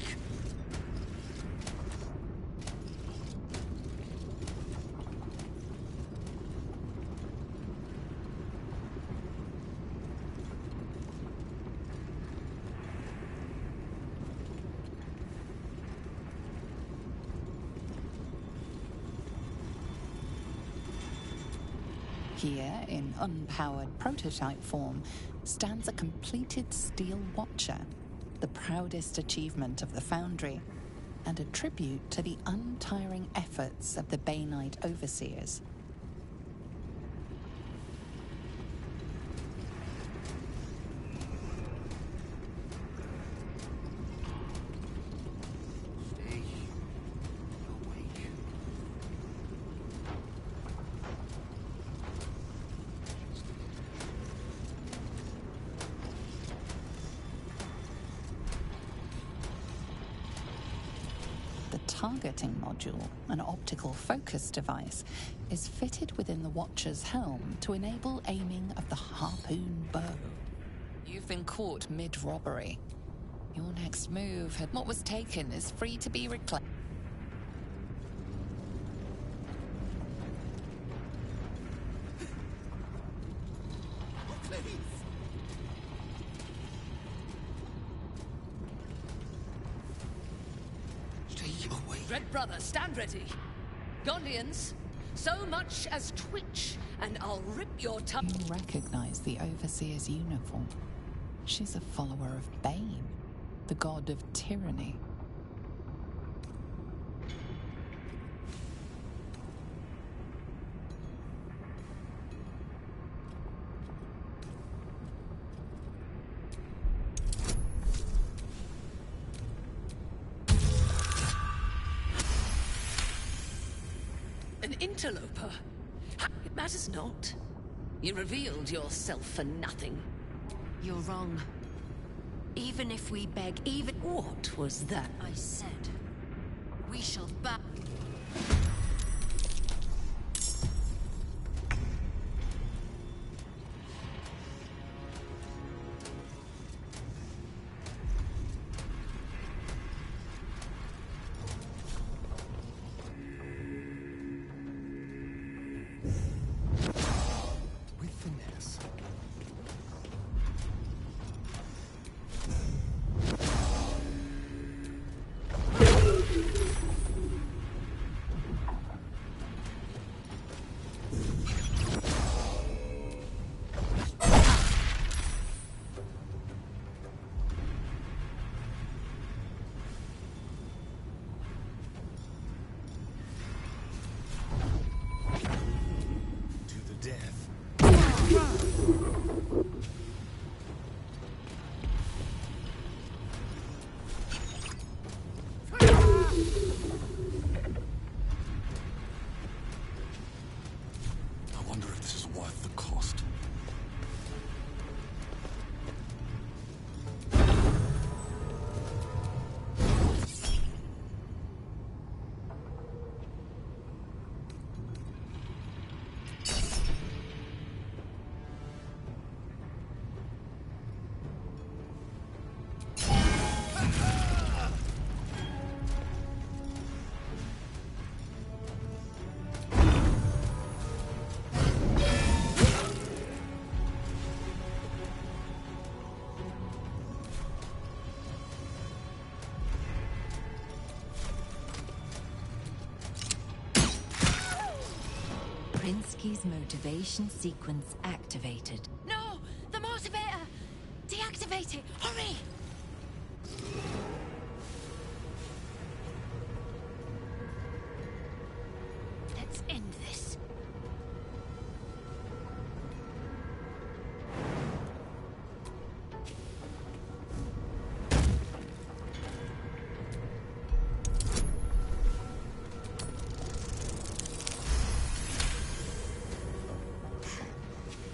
Here, in unpowered prototype form, stands a completed steel watcher, the proudest achievement of the Foundry, and a tribute to the untiring efforts of the Bainite overseers. Targeting module, an optical focus device, is fitted within the Watcher's helm to enable aiming of the harpoon bow. You've been caught mid-robbery. Your next move, what was taken, is free to be reclaimed. Red brother, stand ready. Gondians, so much as twitch, and I'll rip your tongue. You recognize the Overseer's uniform. She's a follower of Bane, the god of tyranny. An interloper? It matters not. You revealed yourself for nothing. You're wrong. Even if we beg, even... What was that? I said, we shall back. Krinsky's motivation sequence activated. No! The motivator! Deactivate it! Hurry! Let's end this.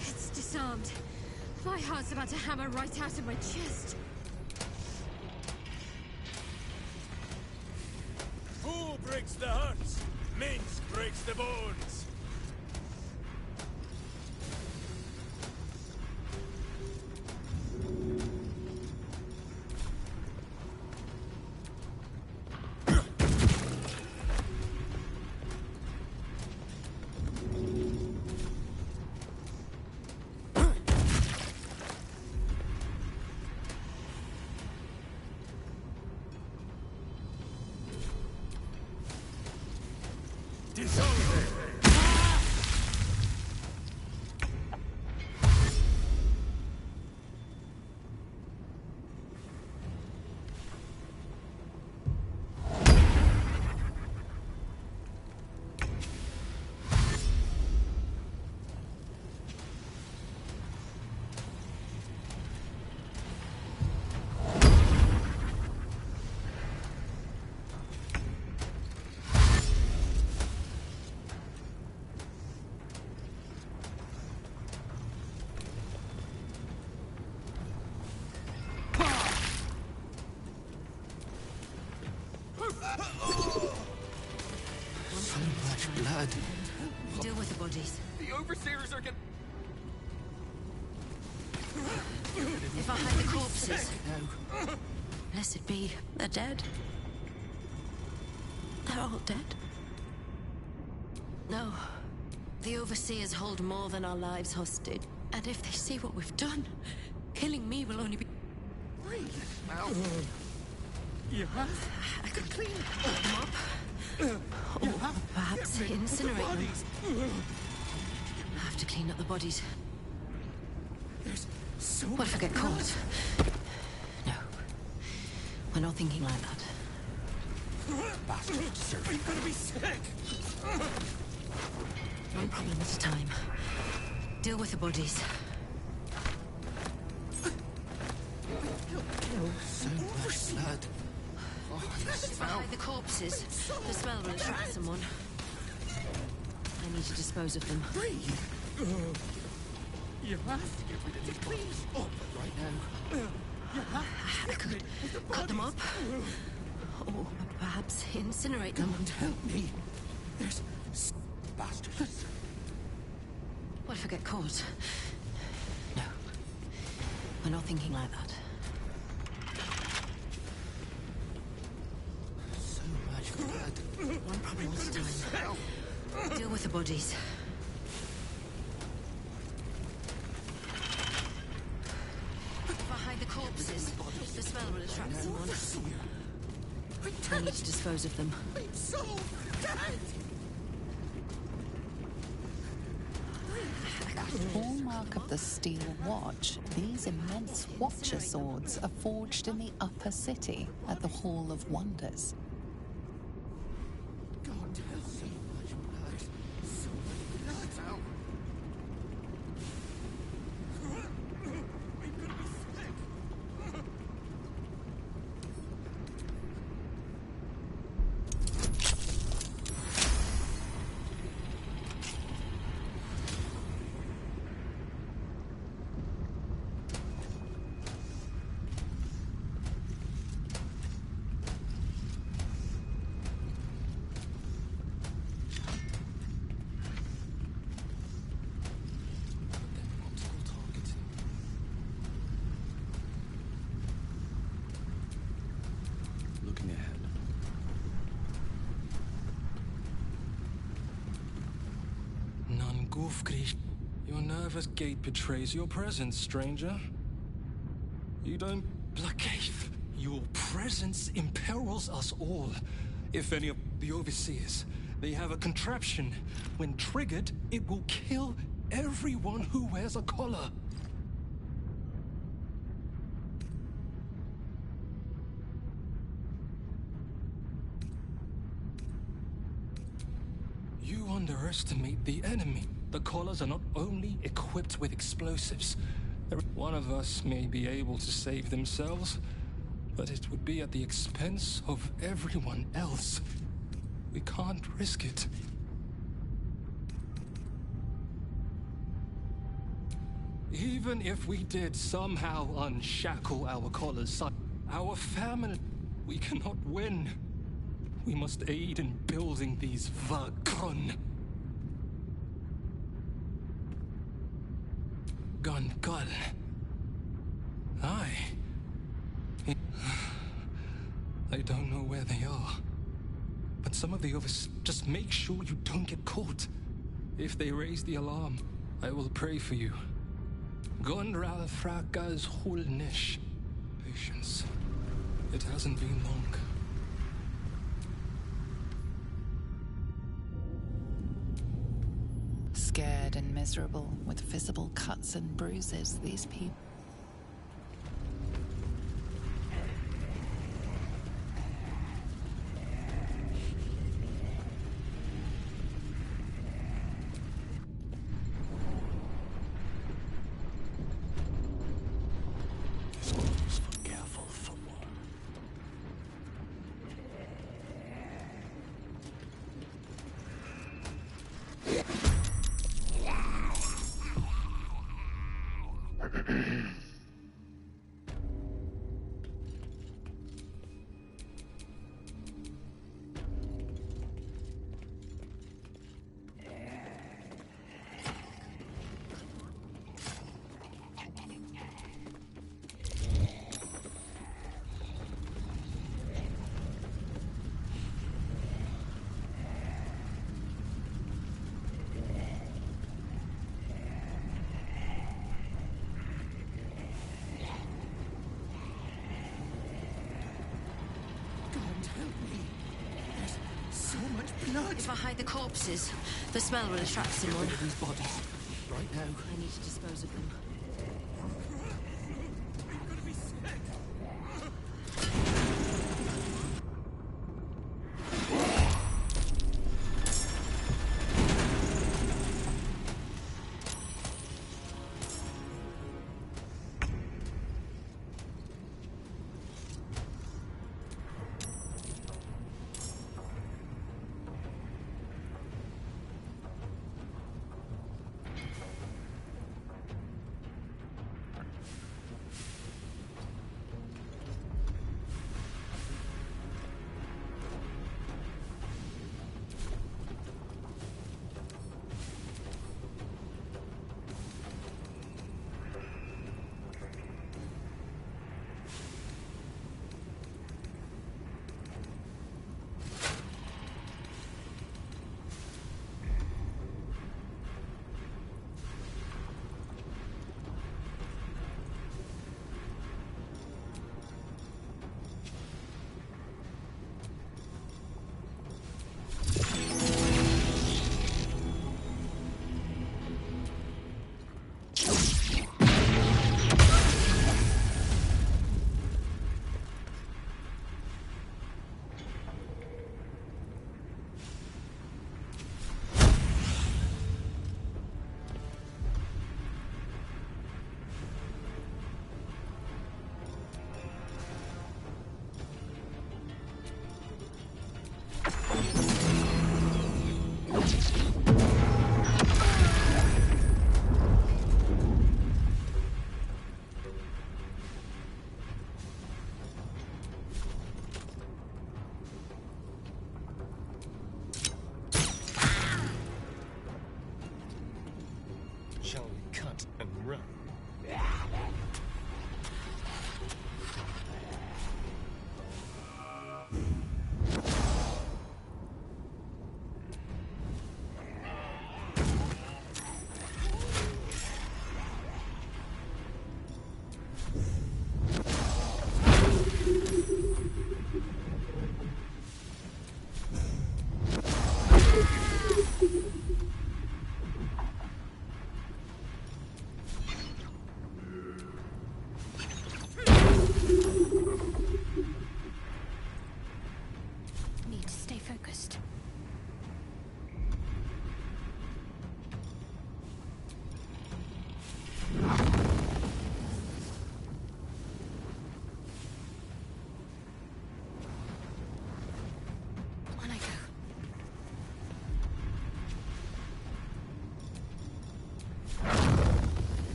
It's disarmed. My heart's about to hammer right out of my chest. Who breaks the hearts? Minsk breaks the bones. So much blood. Deal with the bodies. The overseers are gonna... If I hide the corpses... No. Blessed be, they're dead. They're all dead. No. The overseers hold more than our lives hostage. And if they see what we've done, killing me will only be... Breathe. Now. You have? I could clean them up. Or perhaps incinerate them. I have to clean up the bodies. There's so What if I get caught? No. We're not thinking like that. Bastard, sir. You're gonna be sick. One problem at a time. Deal with the bodies. So much blood. If I hide the corpses, the smell will attract someone. I need to dispose of them. Breathe. You have to get rid of these bodies. Up right now. You have I could cut them up. Or perhaps incinerate them. Come and help me. There's... bastards. What if I get caught? No. We're not thinking like that. So much blood. One problem at a time. Deal with the bodies. If I hide the corpses, the smell will attract someone. I need to dispose of them. I'm so dead. Hallmark of the Steel Watch, these immense Watcher swords are forged in the Upper City at the Hall of Wonders. God help me. So much blood. Out. I'm gonna be sick. Looking ahead. Your nervous gait betrays your presence, stranger. You don't placate. Your presence imperils us all. If any of the overseers They have a contraption. When triggered, it will kill everyone who wears a collar. You underestimate the enemy. The collars are not only equipped with explosives. One of us may be able to save themselves, but it would be at the expense of everyone else. We can't risk it. Even if we did somehow unshackle our collars, our family, we cannot win. We must aid in building these Vagron. Gun. I don't know where they are. But some of the others, just make sure you don't get caught. If they raise the alarm, I will pray for you. Gunra frakas hulnish. Patience. It hasn't been long. Scared and miserable, with visible cuts and bruises, these people. If I hide the corpses, the smell will attract someone. These bodies, right now. I need to dispose of them.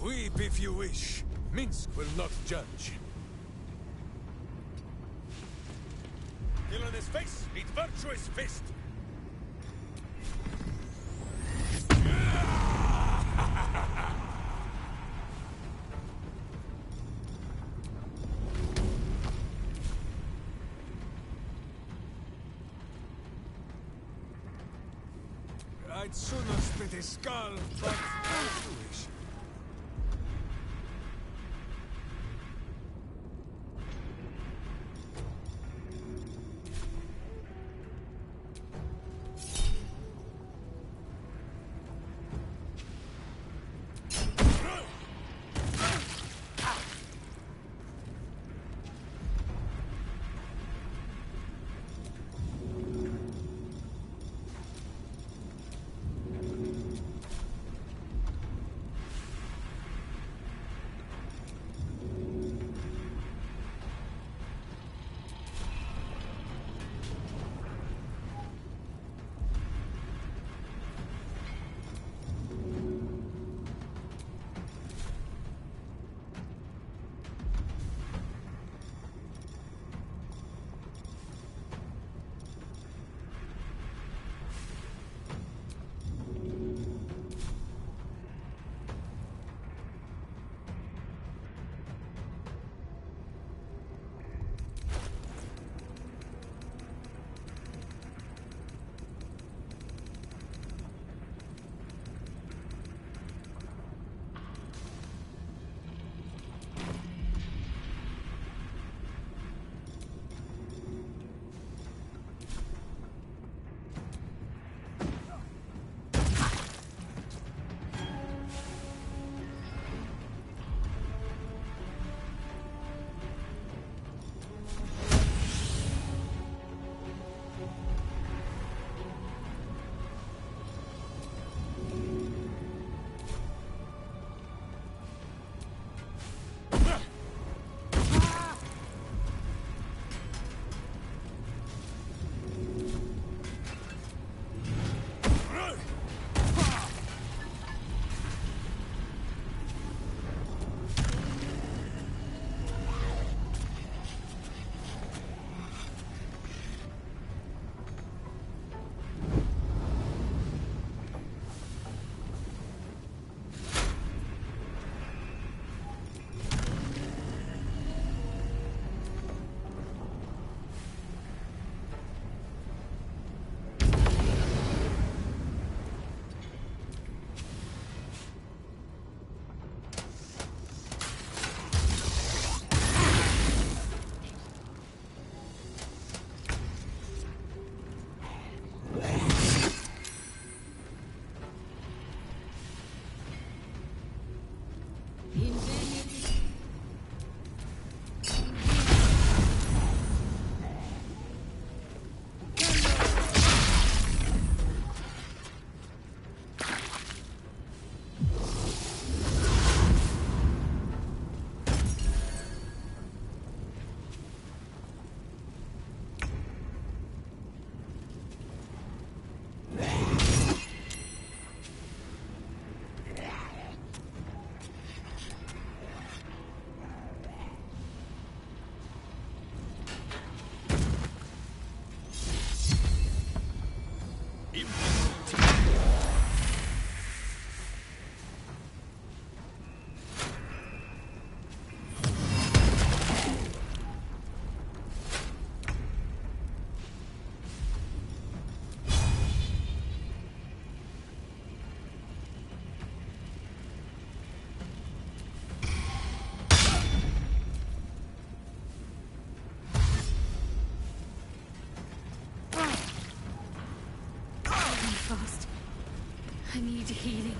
Weep if you wish. Minsk will not judge. Villainous face, meet virtuous fist. I'd sooner spit his skull, but as you wish. I need healing.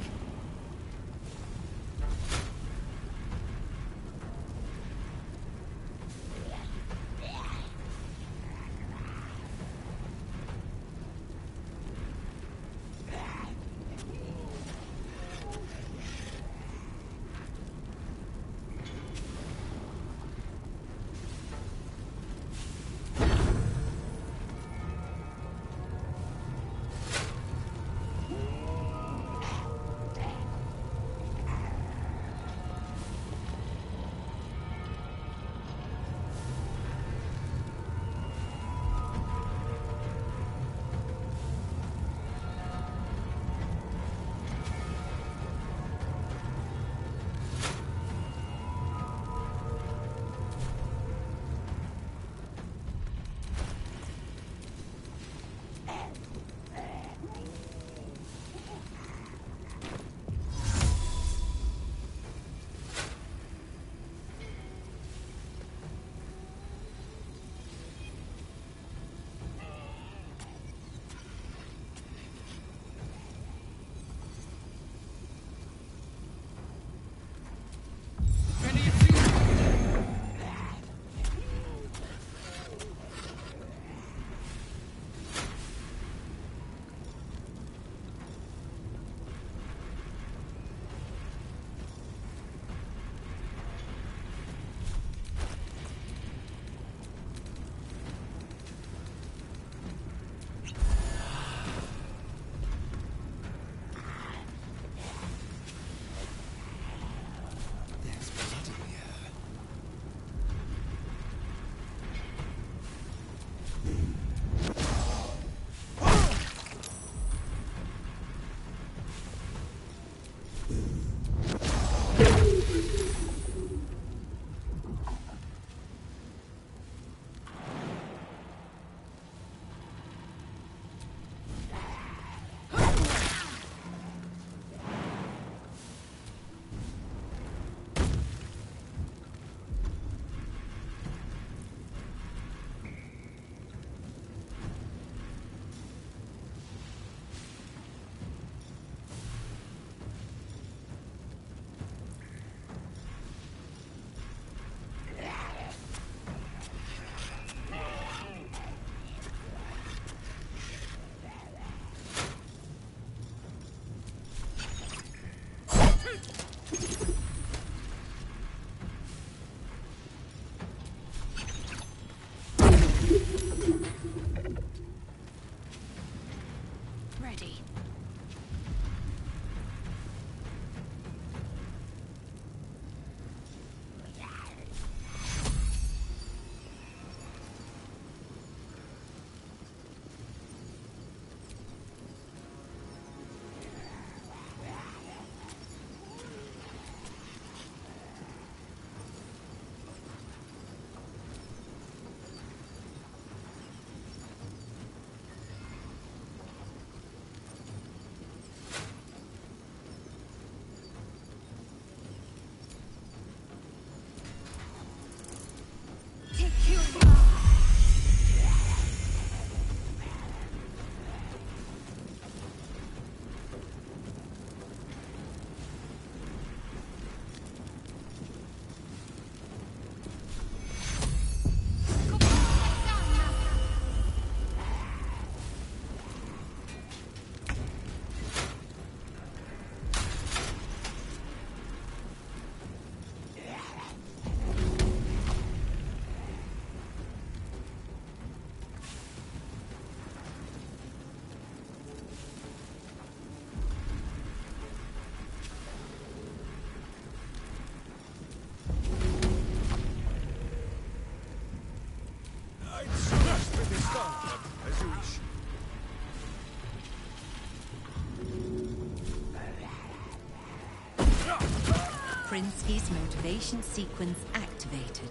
Prinsky's motivation sequence activated.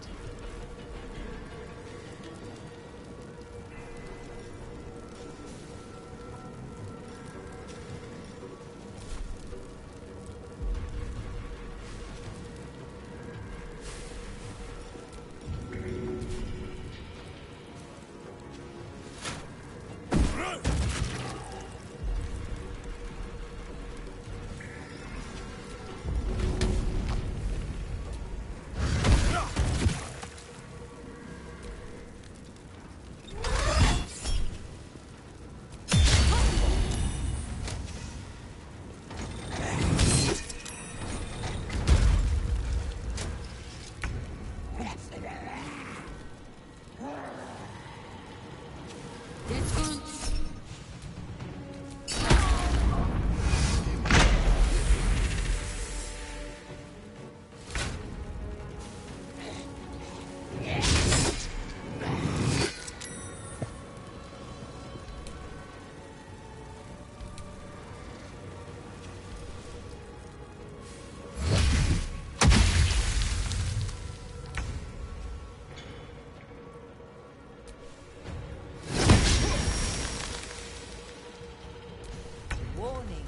Warning.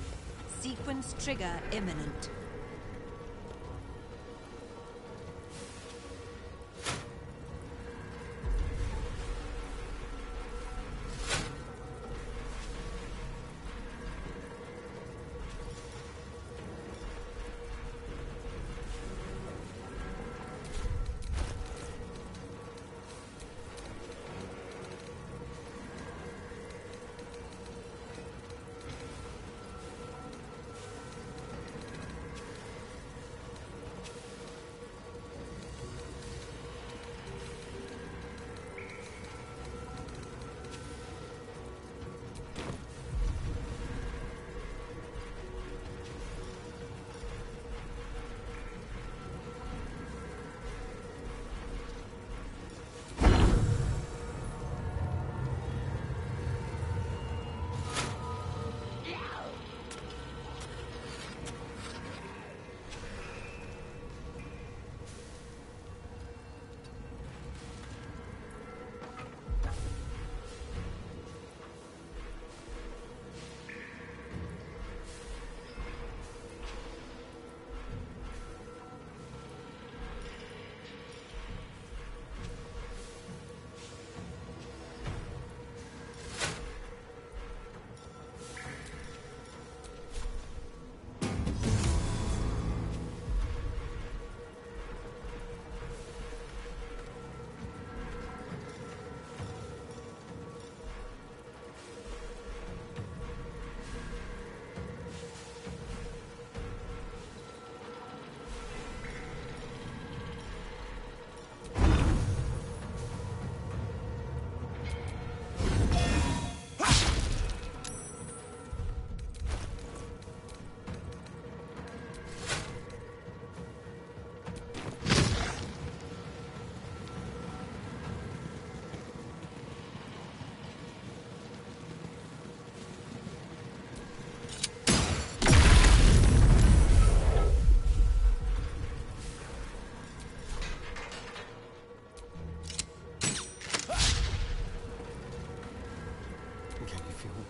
Sequence trigger imminent.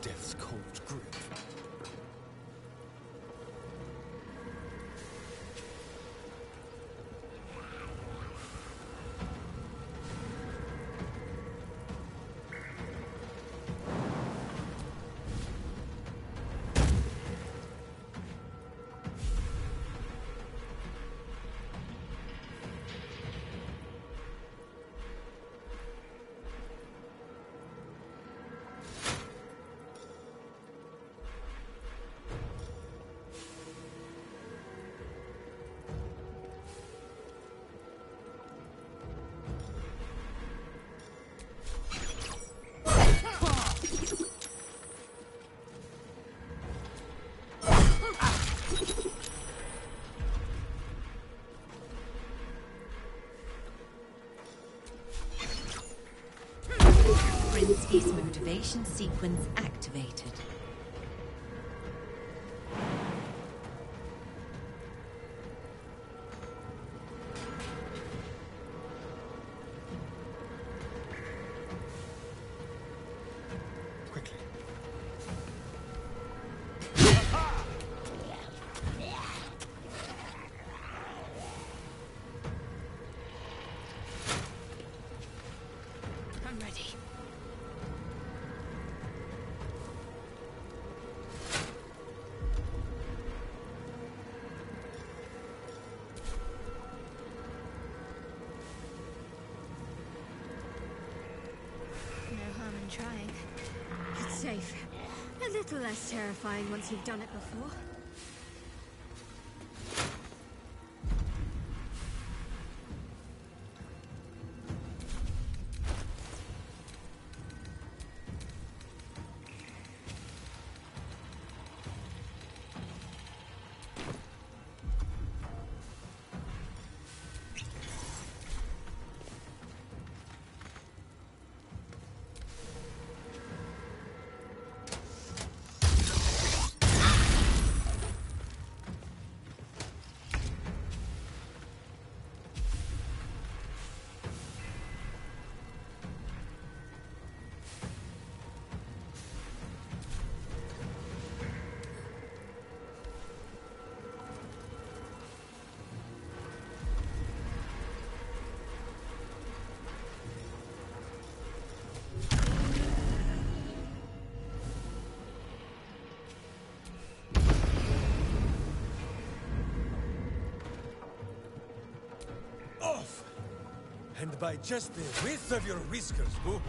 Death's cold grip. Prinsky's motivation sequence activated. been trying. It's safe. A little less terrifying once you've done it before. Off! And by just the width of your whiskers, boo.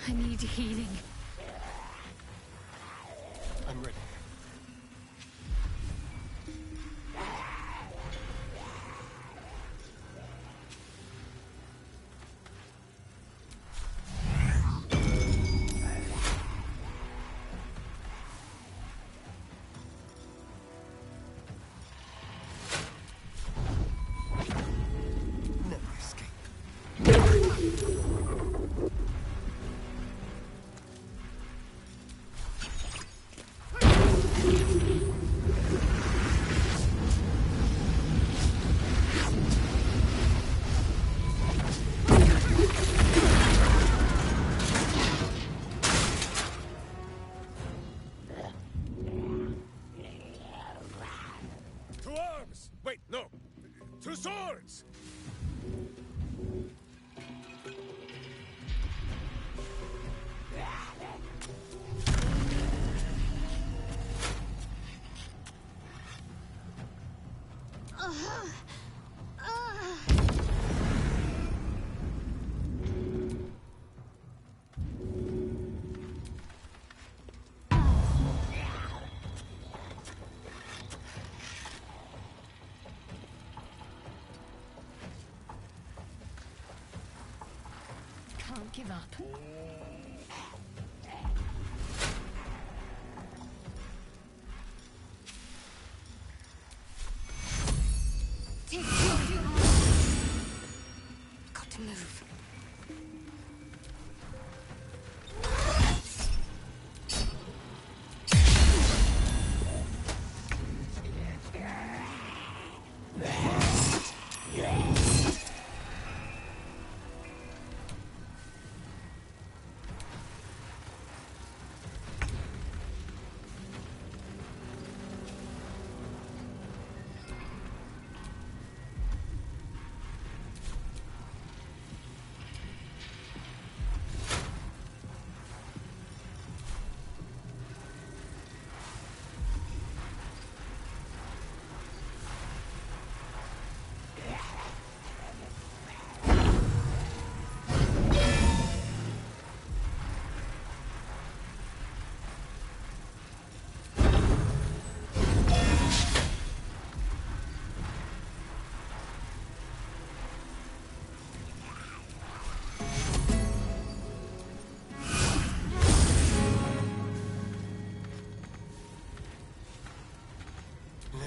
I need healing. I'm ready. Two arms! Wait, no. Two swords! Can't give up. Take got to move.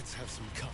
Let's have some courage.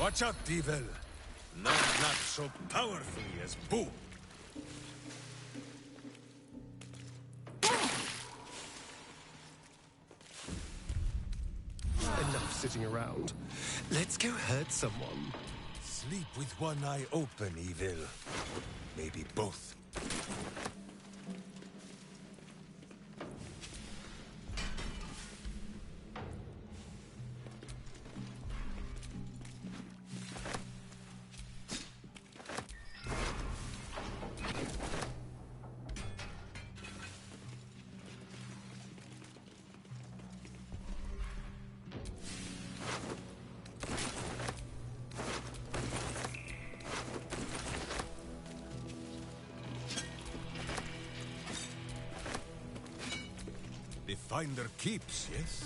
Watch out, Devil. No, not so powerfully as Boo. Enough sitting around. Let's go hurt someone. Sleep with one eye open, Evil. Maybe both. The finder keeps, yes?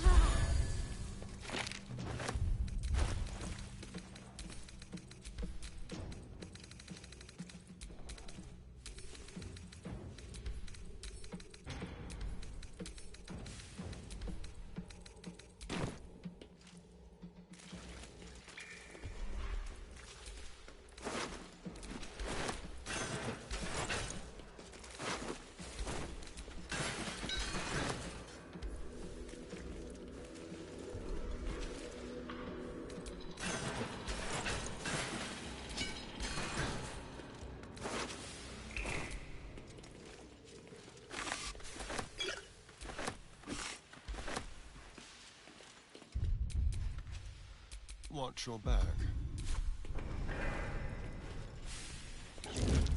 Watch your back.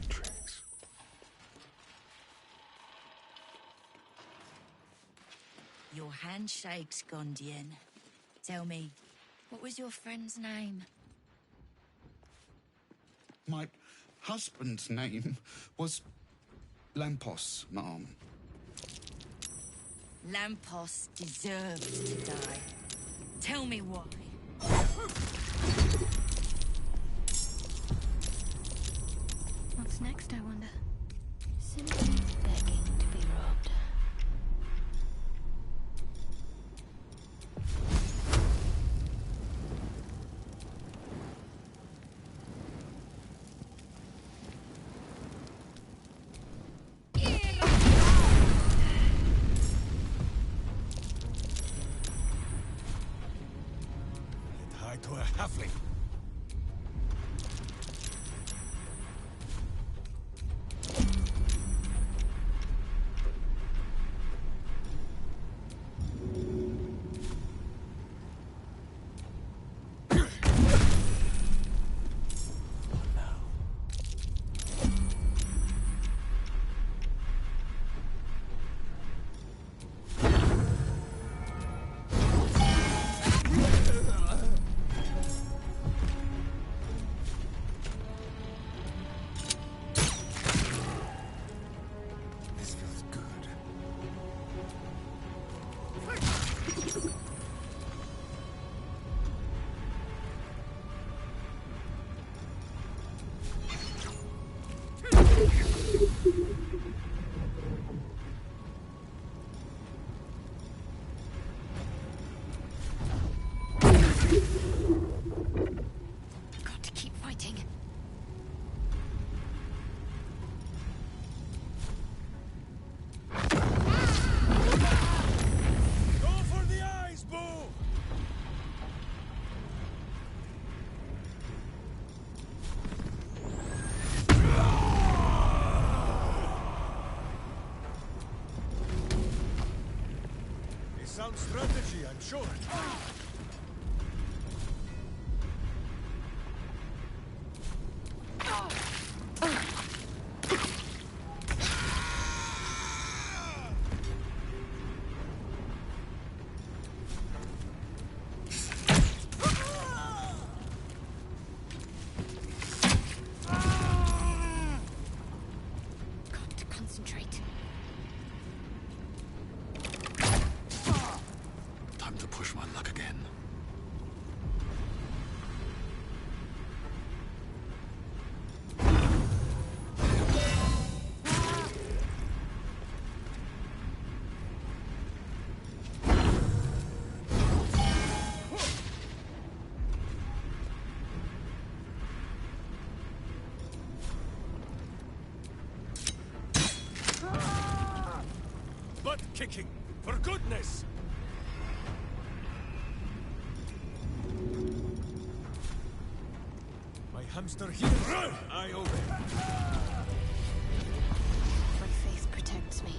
Tricks. Your handshake's Gondian. Tell me, what was your friend's name? My husband's name was Lampos, ma'am. Lampos deserves to die. Tell me why. What's next, I wonder? Simply begging to be robbed. High to a halfling. Got to keep fighting. Go for the eyes, Boo! A sound strategy, I'm sure. Got to concentrate. Time to push my luck again. Butt kicking, for goodness! My hamster here. I obey. My faith protects me.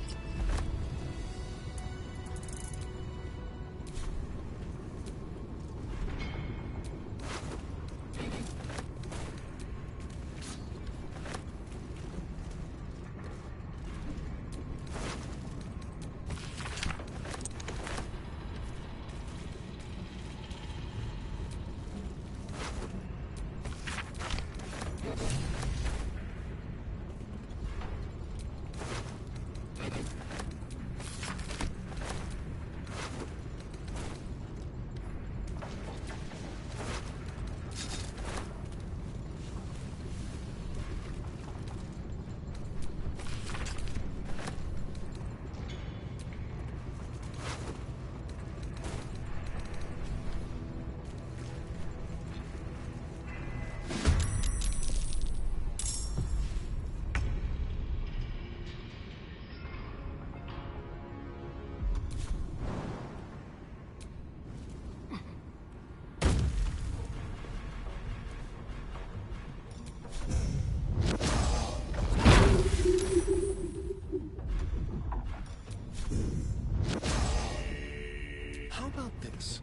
How about this?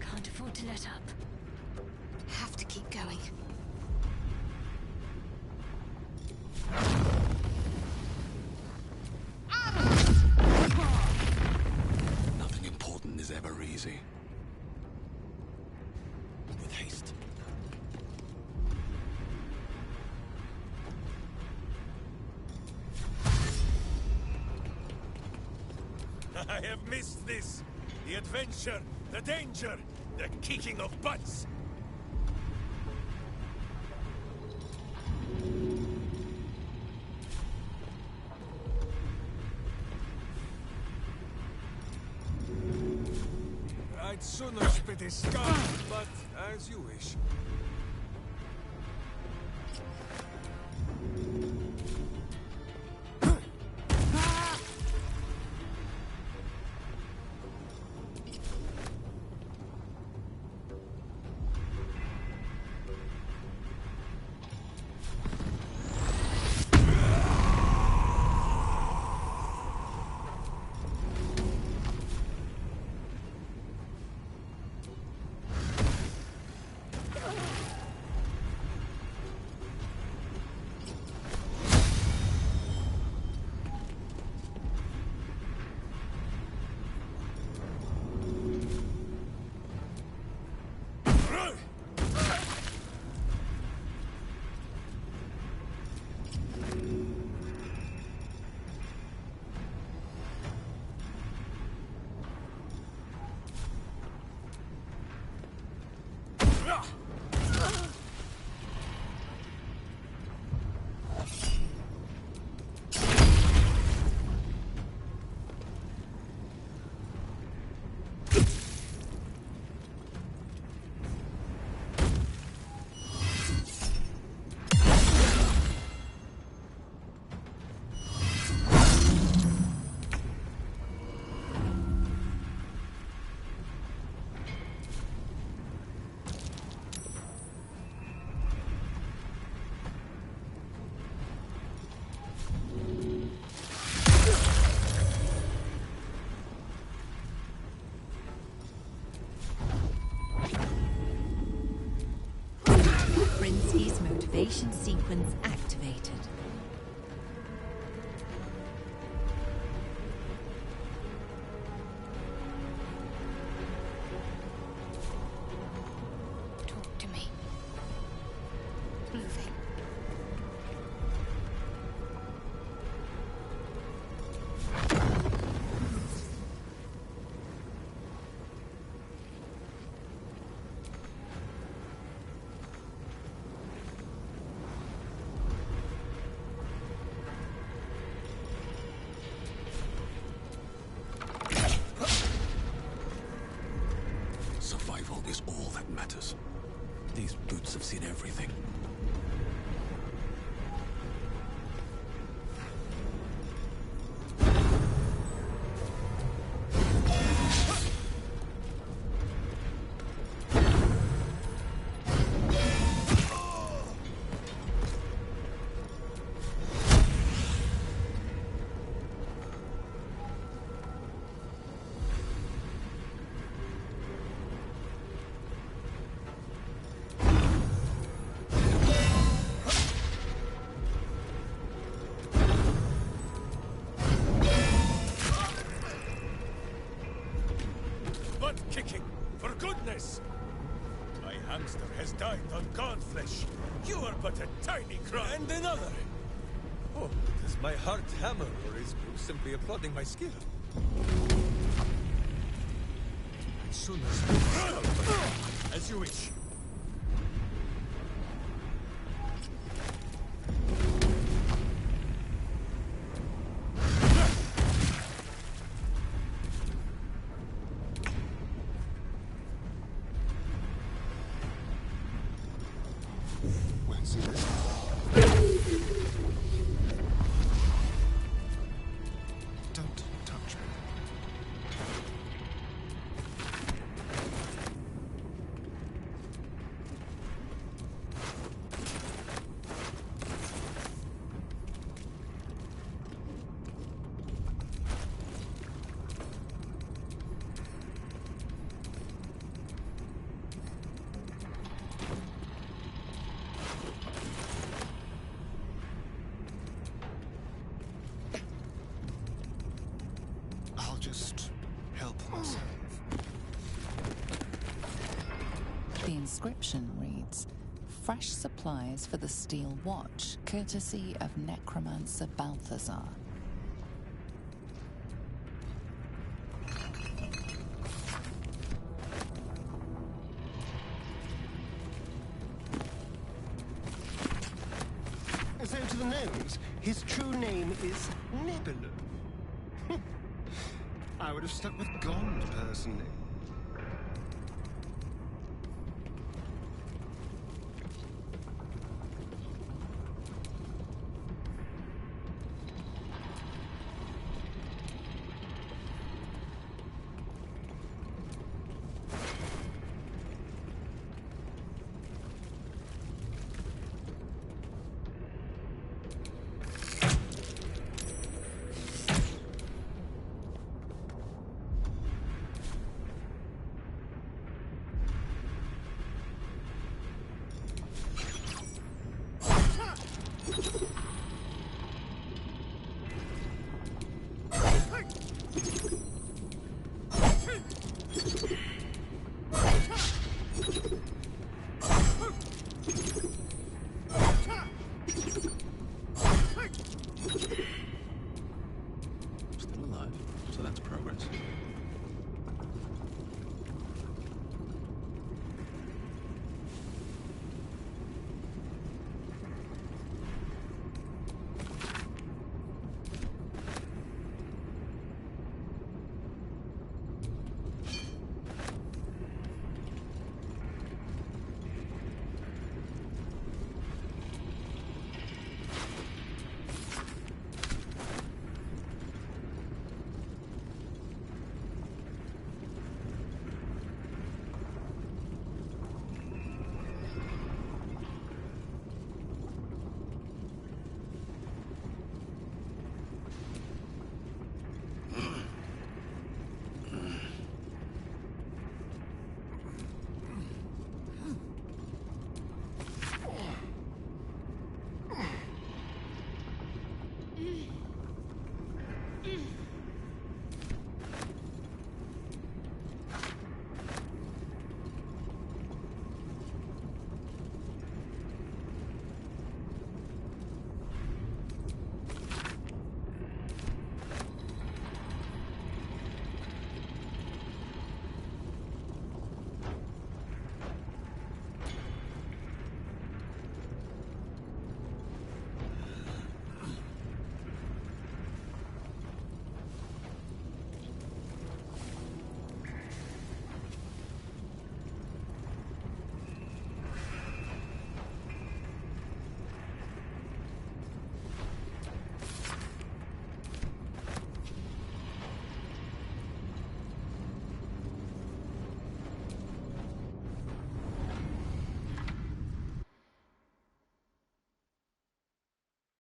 Can't afford to let up. Have to keep going. Nothing important is ever easy. With haste. I have missed this. The adventure, the danger, the kicking of butts. I'd sooner spit a scar, but as you wish. motivation sequence activated. Talk to me. Blueveil. Survival is all that matters. These boots have seen everything. Butt kicking, for goodness! My hamster has died on gone flesh. You are but a tiny crumb. And another! Oh, does my heart hammer, or is Blue simply applauding my skill? As soon as you wish. Don't touch me. I'll just help myself. The inscription reads, "Fresh supplies for the Steel Watch, courtesy of Necromancer Balthazar." So to the nose, his true name is Nebula. I would have stuck with Gond, personally.